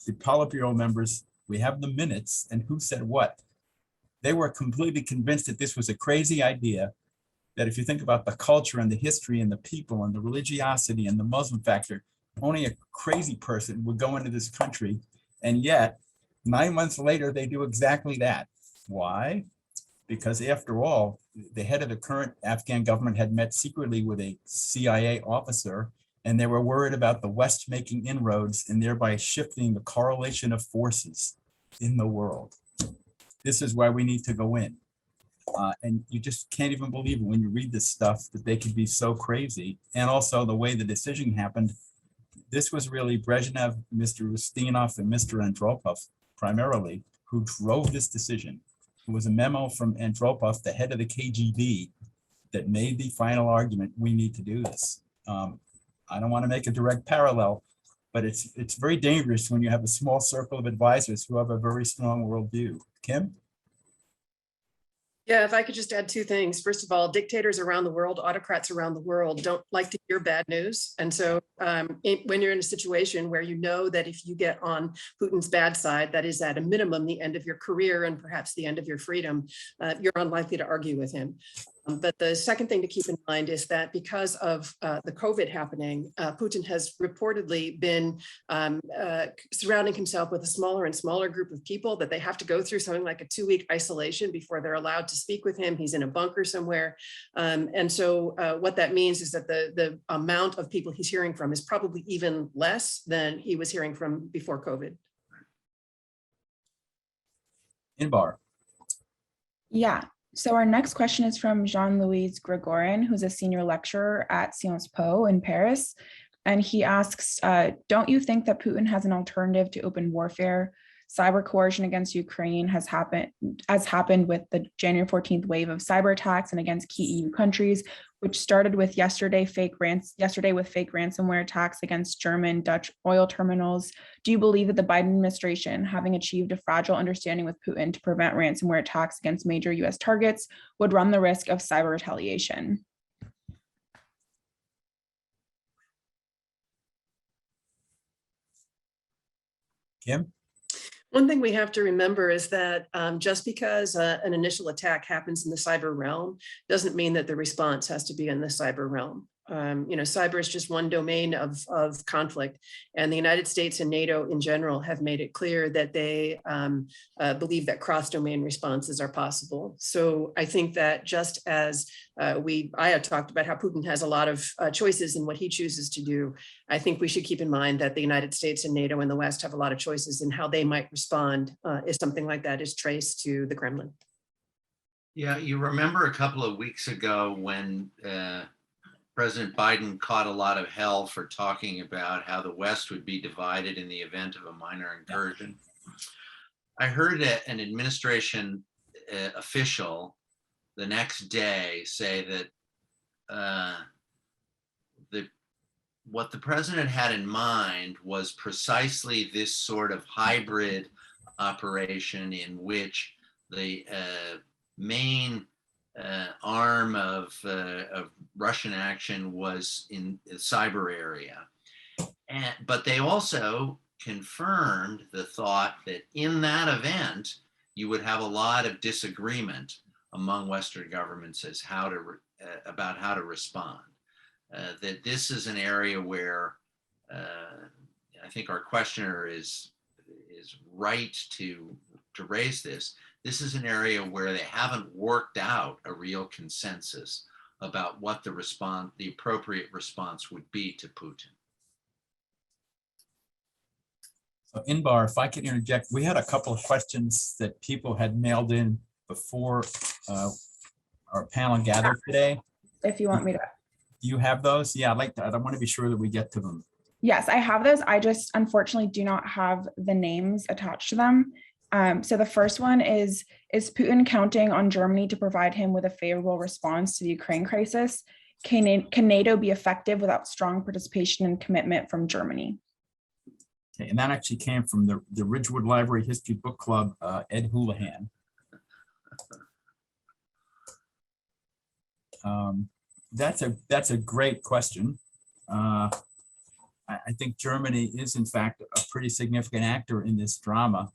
the Politburo members, we have the minutes and who said what. They were completely convinced that this was a crazy idea, that if you think about the culture and the history and the people and the religiosity and the Muslim factor, only a crazy person would go into this country. And yet 9 months later, they do exactly that. Why? Because after all, the head of the current Afghan government had met secretly with a CIA officer, and they were worried about the West making inroads and thereby shifting the correlation of forces in the world. This is why we need to go in. And you just can't even believe it when you read this stuff that they could be so crazy. And also the way the decision happened, this was really Brezhnev, Mr. Ustinov, and Mr. Andropov primarily who drove this decision. It was a memo from Andropov, the head of the KGB, that made the final argument, we need to do this. I don't want to make a direct parallel, but it's very dangerous when you have a small circle of advisors who have a very strong worldview. Kim? Yeah, if I could just add two things. First of all, dictators around the world, autocrats around the world don't like to hear bad news. And so when you're in a situation where you know that if you get on Putin's bad side, that is at a minimum the end of your career and perhaps the end of your freedom, you're unlikely to argue with him. But the second thing to keep in mind is that because of the COVID happening, Putin has reportedly been surrounding himself with a smaller and smaller group of people that they have to go through something like a 2-week isolation before they're allowed to speak with him. He's in a bunker somewhere. And so what that means is that the amount of people he's hearing from is probably even less than he was hearing from before COVID. Inbar. Yeah. So our next question is from Jean-Louis Gregorin, who's a senior lecturer at Sciences Po in Paris. And he asks, don't you think that Putin has an alternative to open warfare? Cyber coercion against Ukraine has happened with the January 14th wave of cyber attacks and against key EU countries, which started with yesterday with fake ransomware attacks against German, Dutch oil terminals. Do you believe that the Biden administration, having achieved a fragile understanding with Putin to prevent ransomware attacks against major US targets, would run the risk of cyber retaliation? Kim? One thing we have to remember is that just because an initial attack happens in the cyber realm doesn't mean that the response has to be in the cyber realm. Cyber is just one domain of conflict, and the United States and NATO in general have made it clear that they believe that cross-domain responses are possible. So I think that just as I had talked about how Putin has a lot of choices in what he chooses to do, I think we should keep in mind that the United States and NATO and the West have a lot of choices in how they might respond if something like that is traced to the Kremlin. Yeah, you remember a couple of weeks ago when President Biden caught a lot of hell for talking about how the West would be divided in the event of a minor incursion. I heard an administration official the next day say what the president had in mind was precisely this sort of hybrid operation in which the main arm of Russian action was in the cyber area. But they also confirmed the thought that in that event, you would have a lot of disagreement among Western governments as about how to respond. That this is an area where I think our questioner is right to raise this. This is an area where they haven't worked out a real consensus about what the appropriate response would be to Putin. So Inbar, if I could interject, we had a couple of questions that people had mailed in before our panel gathered today. If you want me to. Do you have those? Yeah, I'd like to. I want to be sure that we get to them. Yes, I have those. I just unfortunately do not have the names attached to them. So the first one is Putin counting on Germany to provide him with a favorable response to the Ukraine crisis? Can NATO be effective without strong participation and commitment from Germany? Okay, and that actually came from the Ridgewood Library History Book Club, Ed Houlihan. That's a great question. I think Germany is in fact a pretty significant actor in this drama.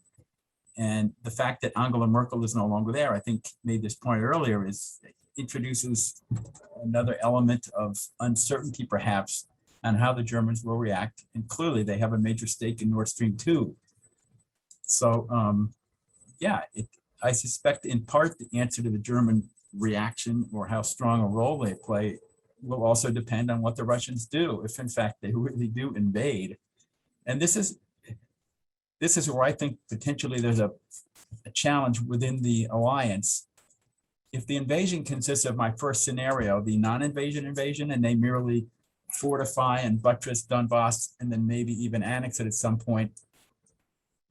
And the fact that Angela Merkel is no longer there, I think made this point earlier, introduces another element of uncertainty perhaps on how the Germans will react. And clearly they have a major stake in Nord Stream 2. So yeah, I suspect in part the answer to the German reaction or how strong a role they play will also depend on what the Russians do, if in fact they really do invade. And this is where I think potentially there's a challenge within the alliance. If the invasion consists of my first scenario, the non-invasion invasion, and they merely fortify and buttress Donbass and then maybe even annex it at some point,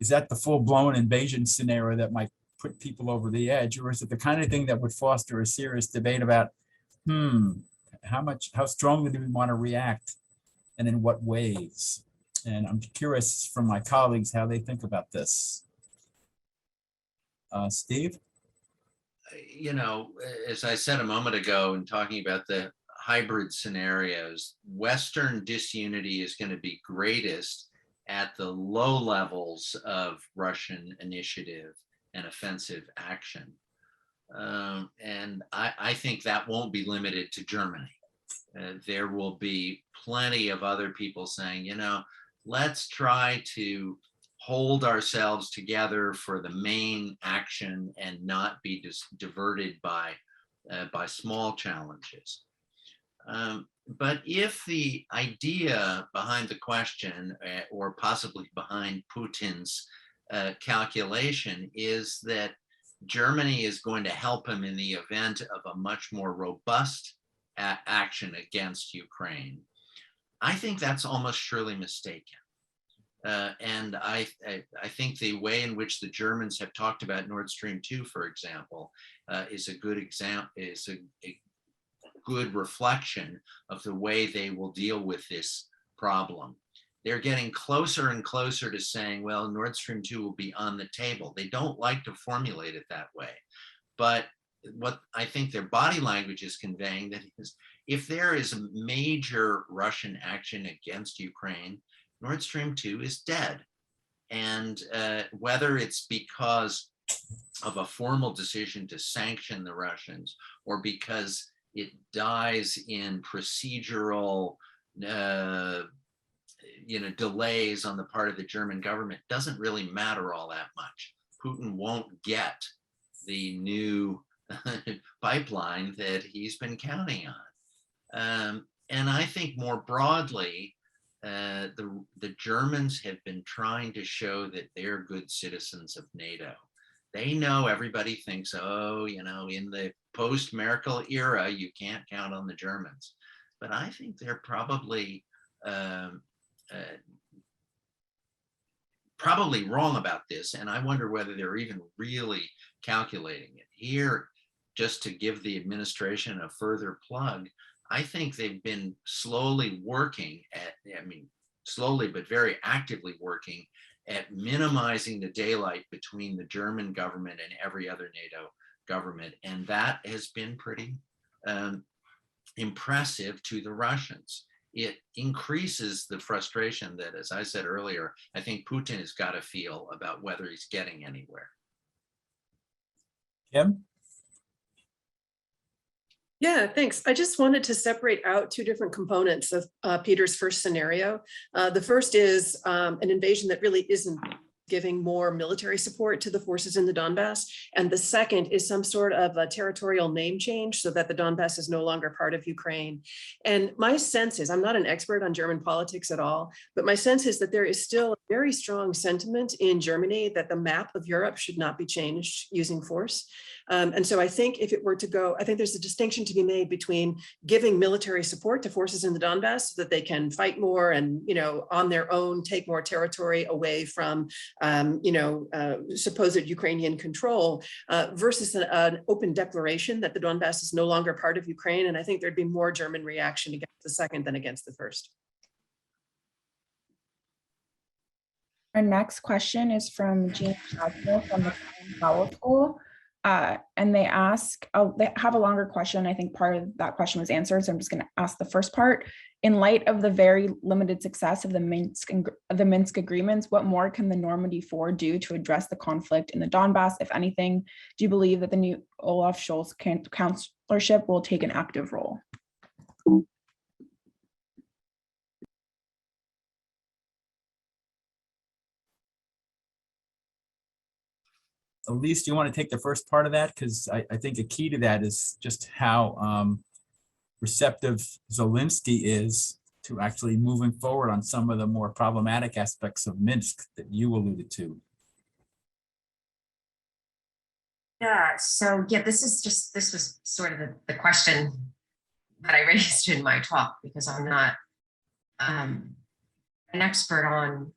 is that the full-blown invasion scenario that might put people over the edge? Or is it the kind of thing that would foster a serious debate about, how strongly do we want to react and in what ways? And I'm curious from my colleagues how they think about this. Steve? You know, as I said a moment ago in talking about the hybrid scenarios, Western disunity is going to be greatest at the low levels of Russian initiative and offensive action. And I think that won't be limited to Germany. There will be plenty of other people saying, you know, let's try to hold ourselves together for the main action and not be diverted by small challenges. But if the idea behind the question, or possibly behind Putin's calculation, is that Germany is going to help him in the event of a much more robust action against Ukraine, I think that's almost surely mistaken. And I think the way in which the Germans have talked about Nord Stream 2, for example, is a good example, is a good reflection of the way they will deal with this problem. They're getting closer and closer to saying, well, Nord Stream 2 will be on the table. They don't like to formulate it that way. But what I think their body language is conveying that is, if there is a major Russian action against Ukraine, Nord Stream 2 is dead. And whether it's because of a formal decision to sanction the Russians or because it dies in procedural delays on the part of the German government doesn't really matter all that much. Putin won't get the new pipeline that he's been counting on. And I think more broadly, the Germans have been trying to show that they're good citizens of NATO. They know everybody thinks, oh, you know, in the post-Merkel era, you can't count on the Germans. But I think they're probably wrong about this. And I wonder whether they're even really calculating it. Here, just to give the administration a further plug, I think they've been slowly working at, slowly but very actively working at minimizing the daylight between the German government and every other NATO government. And that has been pretty impressive to the Russians. It increases the frustration that, as I said earlier, I think Putin has got to feel about whether he's getting anywhere. Kim? Yeah, thanks. I just wanted to separate out two different components of Peter's first scenario. The first is an invasion that really isn't giving more military support to the forces in the Donbass. And the second is some sort of a territorial name change so that the Donbass is no longer part of Ukraine. And my sense is, I'm not an expert on German politics at all, but my sense is that there is still a very strong sentiment in Germany that the map of Europe should not be changed using force. And so I think if it were to go, I think there's a distinction to be made between giving military support to forces in the Donbass so that they can fight more and, on their own, take more territory away from, supposed Ukrainian control versus an open declaration that the Donbass is no longer part of Ukraine. And I think there'd be more German reaction against the second than against the first. Our next question is from Jean Chadwell from the Powell School. And they ask, they have a longer question. I think part of that question was answered, so I'm just going to ask the first part. In light of the very limited success of the Minsk agreements, what more can the Normandy 4 do to address the conflict in the Donbass, if anything? Do you believe that the new Olaf Scholz counselorship will take an active role? Elise, do you want to take the first part of that? Because I think a key to that is just how receptive Zelensky is to actually moving forward on some of the more problematic aspects of Minsk that you alluded to. Yeah, so yeah, this was sort of the question that I raised in my talk, because I'm not an expert on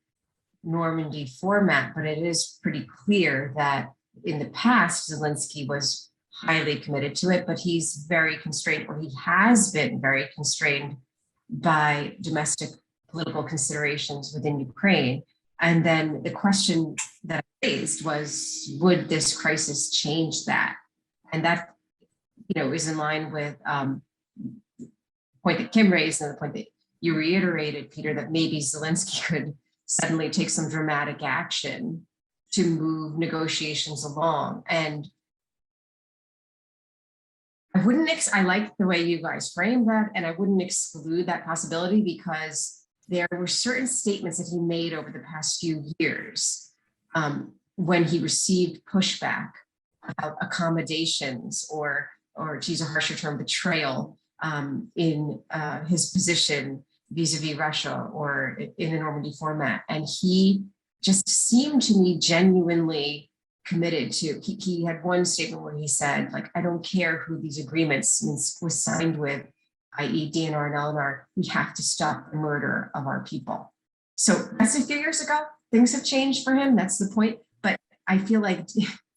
Normandy format, but it is pretty clear that in the past, Zelensky was highly committed to it, but he's very constrained, or he has been very constrained by domestic political considerations within Ukraine. And then the question that I raised was, would this crisis change that? And that, is in line with the point that Kim raised and the point that you reiterated, Peter, that maybe Zelensky could suddenly take some dramatic action to move negotiations along. And I like the way you guys framed that, and I wouldn't exclude that possibility, because there were certain statements that he made over the past few years when he received pushback about accommodations or to use a harsher term, betrayal in his position vis-a-vis Russia or in the Normandy format. And he just seemed to me genuinely committed to, he had one statement where he said, like, I don't care who these agreements was signed with, i.e. DNR and LNR, we have to stop the murder of our people. So that's a few years ago. Things have changed for him. That's the point. But I feel like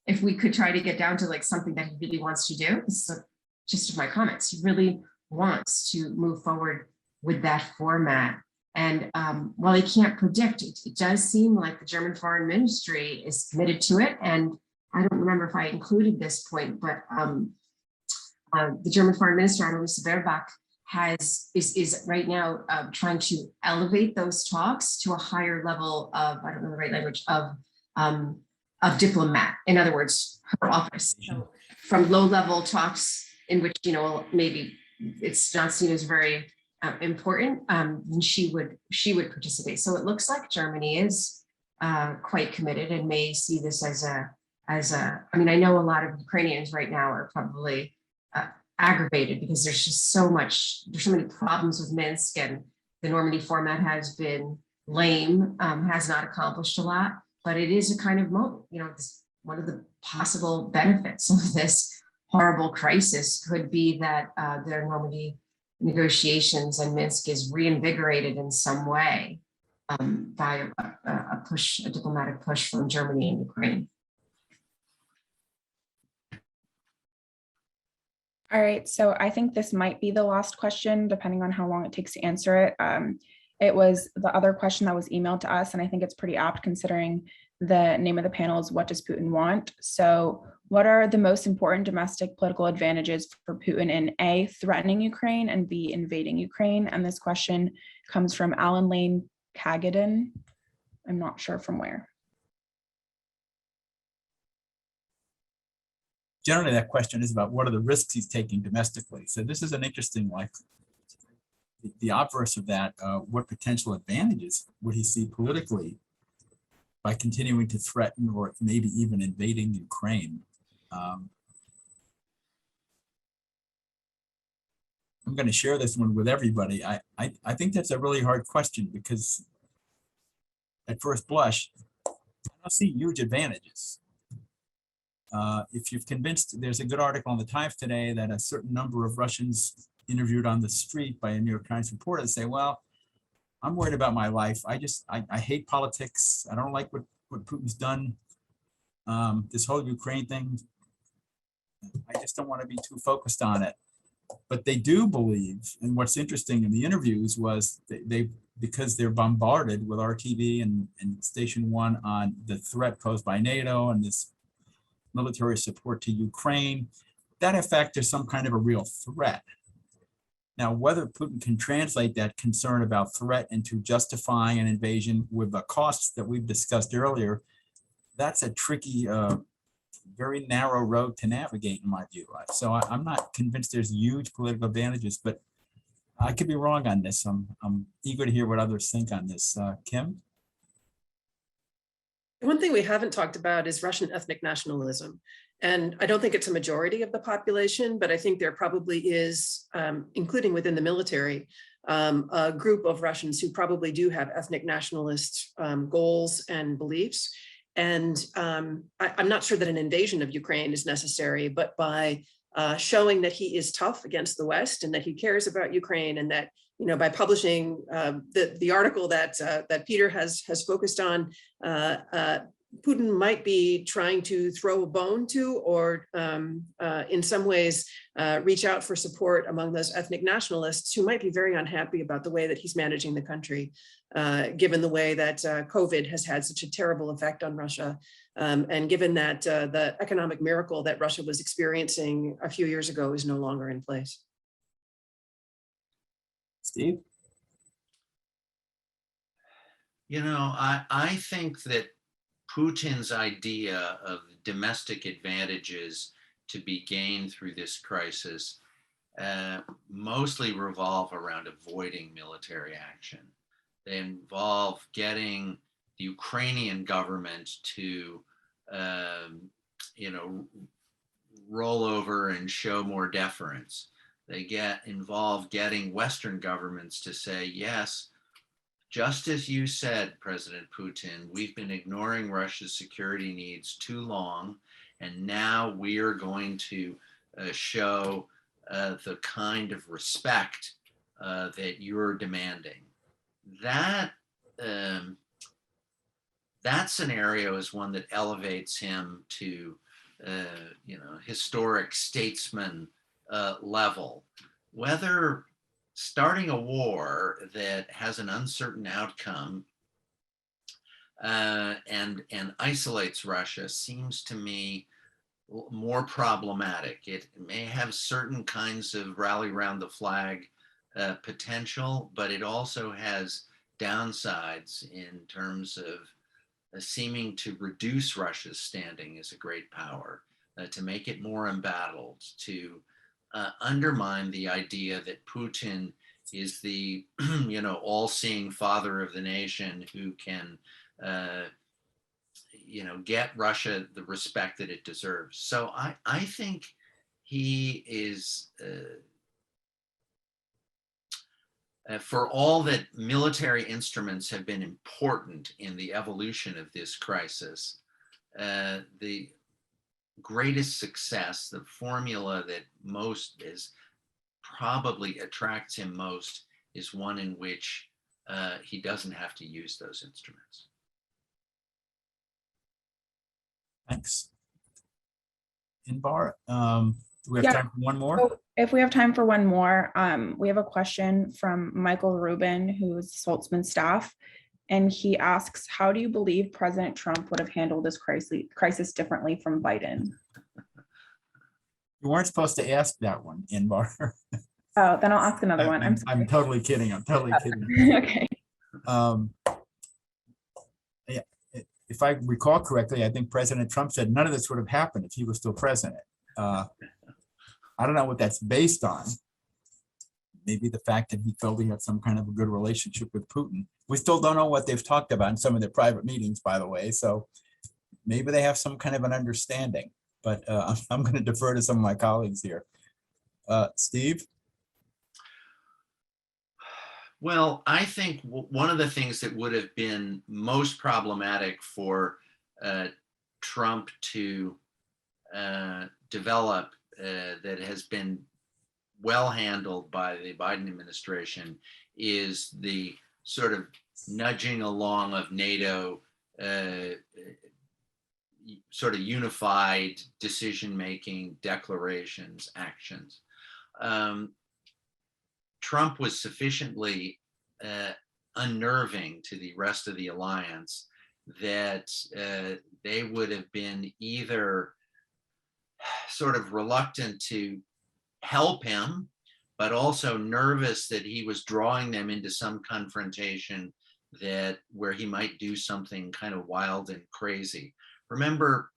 if we could try to get down to like something that he really wants to do, this is just of my comments, he really wants to move forward with that format. And while I can't predict, it does seem like the German Foreign Ministry is committed to it. And I don't remember if I included this point, but the German Foreign Minister, Elise, is right now trying to elevate those talks to a higher level of, I don't know the right language, of diplomat. In other words, her office. So from low-level talks in which, maybe it's not seen as very important, she would participate. So it looks like Germany is quite committed and may see this as a. I mean, I know a lot of Ukrainians right now are probably aggravated because there's just so many problems with Minsk, and the Normandy format has been lame, has not accomplished a lot. But it is a kind of moment, one of the possible benefits of this horrible crisis could be that their Normandy negotiations and Minsk is reinvigorated in some way by a diplomatic push from Germany and Ukraine. All right, so I think this might be the last question, depending on how long it takes to answer it. It was the other question that was emailed to us, and I think it's pretty apt considering the name of the panel is "What does Putin want?" So what are the most important domestic political advantages for Putin in A, threatening Ukraine, and B, invading Ukraine? And this question comes from Alan Lane Kagadan. I'm not sure from where. Generally, that question is about what are the risks he's taking domestically. So this is an interesting one. The obverse of that, what potential advantages would he see politically by continuing to threaten or maybe even invading Ukraine? I'm going to share this one with everybody. I think that's a really hard question because at first blush, I don't see huge advantages. If you've convinced, there's a good article in the Times today that a certain number of Russians interviewed on the street by a New York Times reporter say, well, I'm worried about my life. I hate politics. I don't like what Putin's done. This whole Ukraine thing, I just don't want to be too focused on it. But they do believe, and what's interesting in the interviews was they because they're bombarded with RTV and Station One on the threat posed by NATO and this military support to Ukraine, that in fact is some kind of a real threat. Now, whether Putin can translate that concern about threat into justifying an invasion with the costs that we've discussed earlier, that's a tricky, very narrow road to navigate in my view. So I'm not convinced there's huge political advantages, but I could be wrong on this. I'm eager to hear what others think on this. Kim? One thing we haven't talked about is Russian ethnic nationalism. And I don't think it's a majority of the population, but I think there probably is, including within the military, a group of Russians who probably do have ethnic nationalist goals and beliefs. And I'm not sure that an invasion of Ukraine is necessary, but by showing that he is tough against the West and that he cares about Ukraine, and that, you know, by publishing the article that Peter has focused on, Putin might be trying to throw a bone to, or in some ways reach out for support among those ethnic nationalists who might be very unhappy about the way that he's managing the country, given the way that COVID has had such a terrible effect on Russia, and given that the economic miracle that Russia was experiencing a few years ago is no longer in place. Steve? You know, I think that Putin's idea of domestic advantages to be gained through this crisis mostly revolve around avoiding military action. They involve getting the Ukrainian government to, roll over and show more deference. They involve getting Western governments to say, yes, just as you said, President Putin, we've been ignoring Russia's security needs too long, and now we are going to show the kind of respect that you're demanding. That scenario is one that elevates him to, historic statesman level. Whether starting a war that has an uncertain outcome and isolates Russia seems to me more problematic. It may have certain kinds of rally around the flag potential, but it also has downsides in terms of seeming to reduce Russia's standing as a great power, to make it more embattled, to undermine the idea that Putin is the, all-seeing father of the nation who can, get Russia the respect that it deserves. So I think he is, for all that military instruments have been important in the evolution of this crisis, the greatest success, the formula that most probably attracts him most, is one in which he doesn't have to use those instruments. Thanks. Inbar, Do we have Yeah. time for one more? So if we have time for one more, we have a question from Michael Rubin, who's Saltzman staff. And he asks, how do you believe President Trump would have handled this crisis differently from Biden? You weren't supposed to ask that one, Inbar. Oh, then I'll ask another one. I'm totally kidding. I'm totally kidding. Okay. Yeah, if I recall correctly, I think President Trump said none of this would have happened if he was still president. I don't know what that's based on. Maybe the fact that he felt he had some kind of a good relationship with Putin. We still don't know what they've talked about in some of their private meetings, by the way. So maybe they have some kind of an understanding, but I'm going to defer to some of my colleagues here. Steve? Well, I think one of the things that would have been most problematic for Trump to develop that has been well handled by the Biden administration is the sort of nudging along of NATO, sort of unified decision-making declarations, actions. Trump was sufficiently unnerving to the rest of the alliance that they would have been either sort of reluctant to help him, but also nervous that he was drawing them into some confrontation that where he might do something kind of wild and crazy. Remember,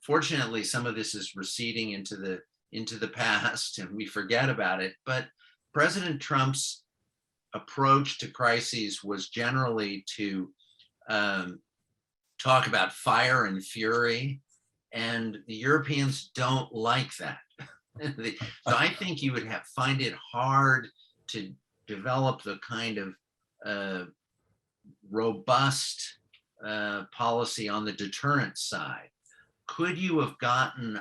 fortunately, some of this is receding into the past and we forget about it, but President Trump's approach to crises was generally to talk about fire and fury, and the Europeans don't like that. So I think you would find it hard to develop the kind of robust policy on the deterrence side. Could you have gotten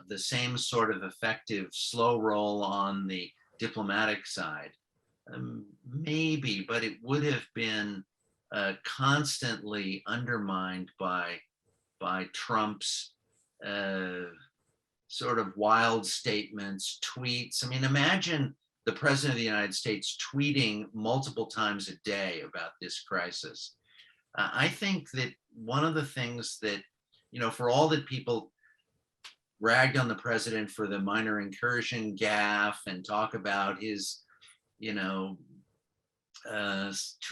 the same sort of effective slow roll on the diplomatic side? Maybe, but it would have been constantly undermined by Trump's sort of wild statements, tweets. I mean, imagine the president of the United States tweeting multiple times a day about this crisis. I think that one of the things that, for all that people ragged on the president for the minor incursion gaffe and talk about his, too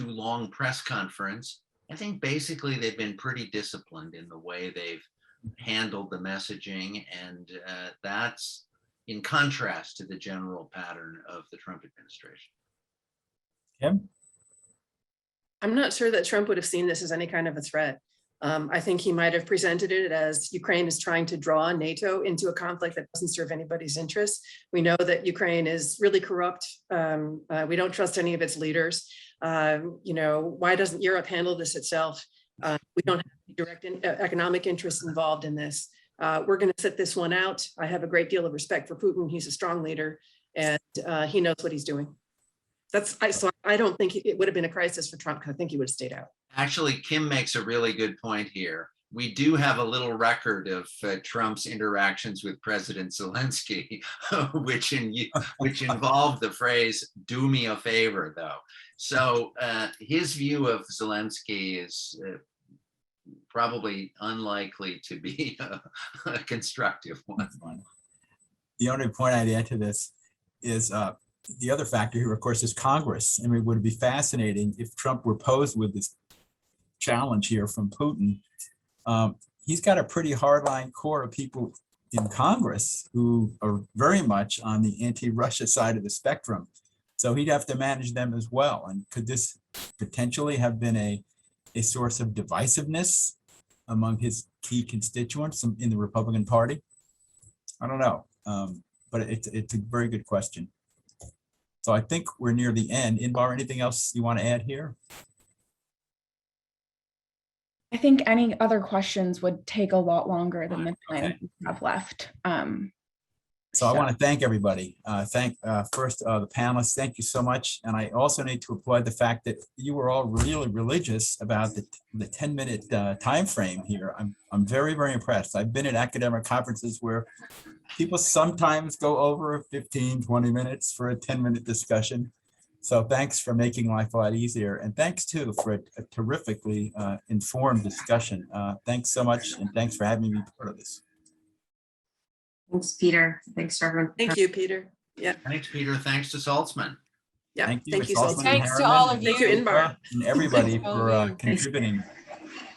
long press conference, I think basically they've been pretty disciplined in the way they've handled the messaging, and that's in contrast to the general pattern of the Trump administration. Kim? I'm not sure that Trump would have seen this as any kind of a threat. I think he might have presented it as Ukraine is trying to draw NATO into a conflict that doesn't serve anybody's interests. We know that Ukraine is really corrupt. We don't trust any of its leaders. Why doesn't Europe handle this itself? We don't have direct economic interests involved in this. We're going to sit this one out. I have a great deal of respect for Putin. He's a strong leader, and he knows what he's doing. So I don't think it would have been a crisis for Trump, because I think he would have stayed out. Actually, Kim makes a really good point here. We do have a little record of Trump's interactions with President Zelensky, which involved the phrase, "do me a favor," though. So his view of Zelensky is probably unlikely to be a constructive one. The only point I'd add to this is the other factor here, of course, is Congress. I mean, it would be fascinating if Trump were posed with this challenge here from Putin. He's got a pretty hardline core of people in Congress who are very much on the anti-Russia side of the spectrum. So he'd have to manage them as well. And could this potentially have been a source of divisiveness among his key constituents in the Republican Party? I don't know, but it's a very good question. So I think we're near the end. Inbar, anything else you want to add here? I think any other questions would take a lot longer than the time we have left. So I want to thank everybody. Thank first the panelists. Thank you so much. And I also need to applaud the fact that you were all really religious about the 10-minute time frame here. I'm very, very impressed. I've been at academic conferences where people sometimes go over 15, 20 minutes for a 10-minute discussion. So thanks for making life a lot easier. And thanks too for a terrifically informed discussion. Thanks so much. And thanks for having me be part of this. Thanks, Peter. Thanks to everyone. Thank you, Peter. Yeah, Thanks, Peter. Thanks to Saltzman. yeah. Thank you. Thank you, Saltzman Saltzman. and Thanks to Harriman all of and you. Thank you, Inbar. And everybody Thanks to all for of you. contributing.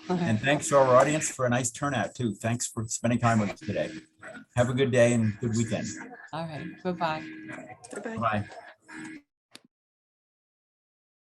And thanks to our audience for a nice turnout too. Thanks for spending time with us today. Have a good day and good weekend. All right, bye-bye. Bye-bye. Bye.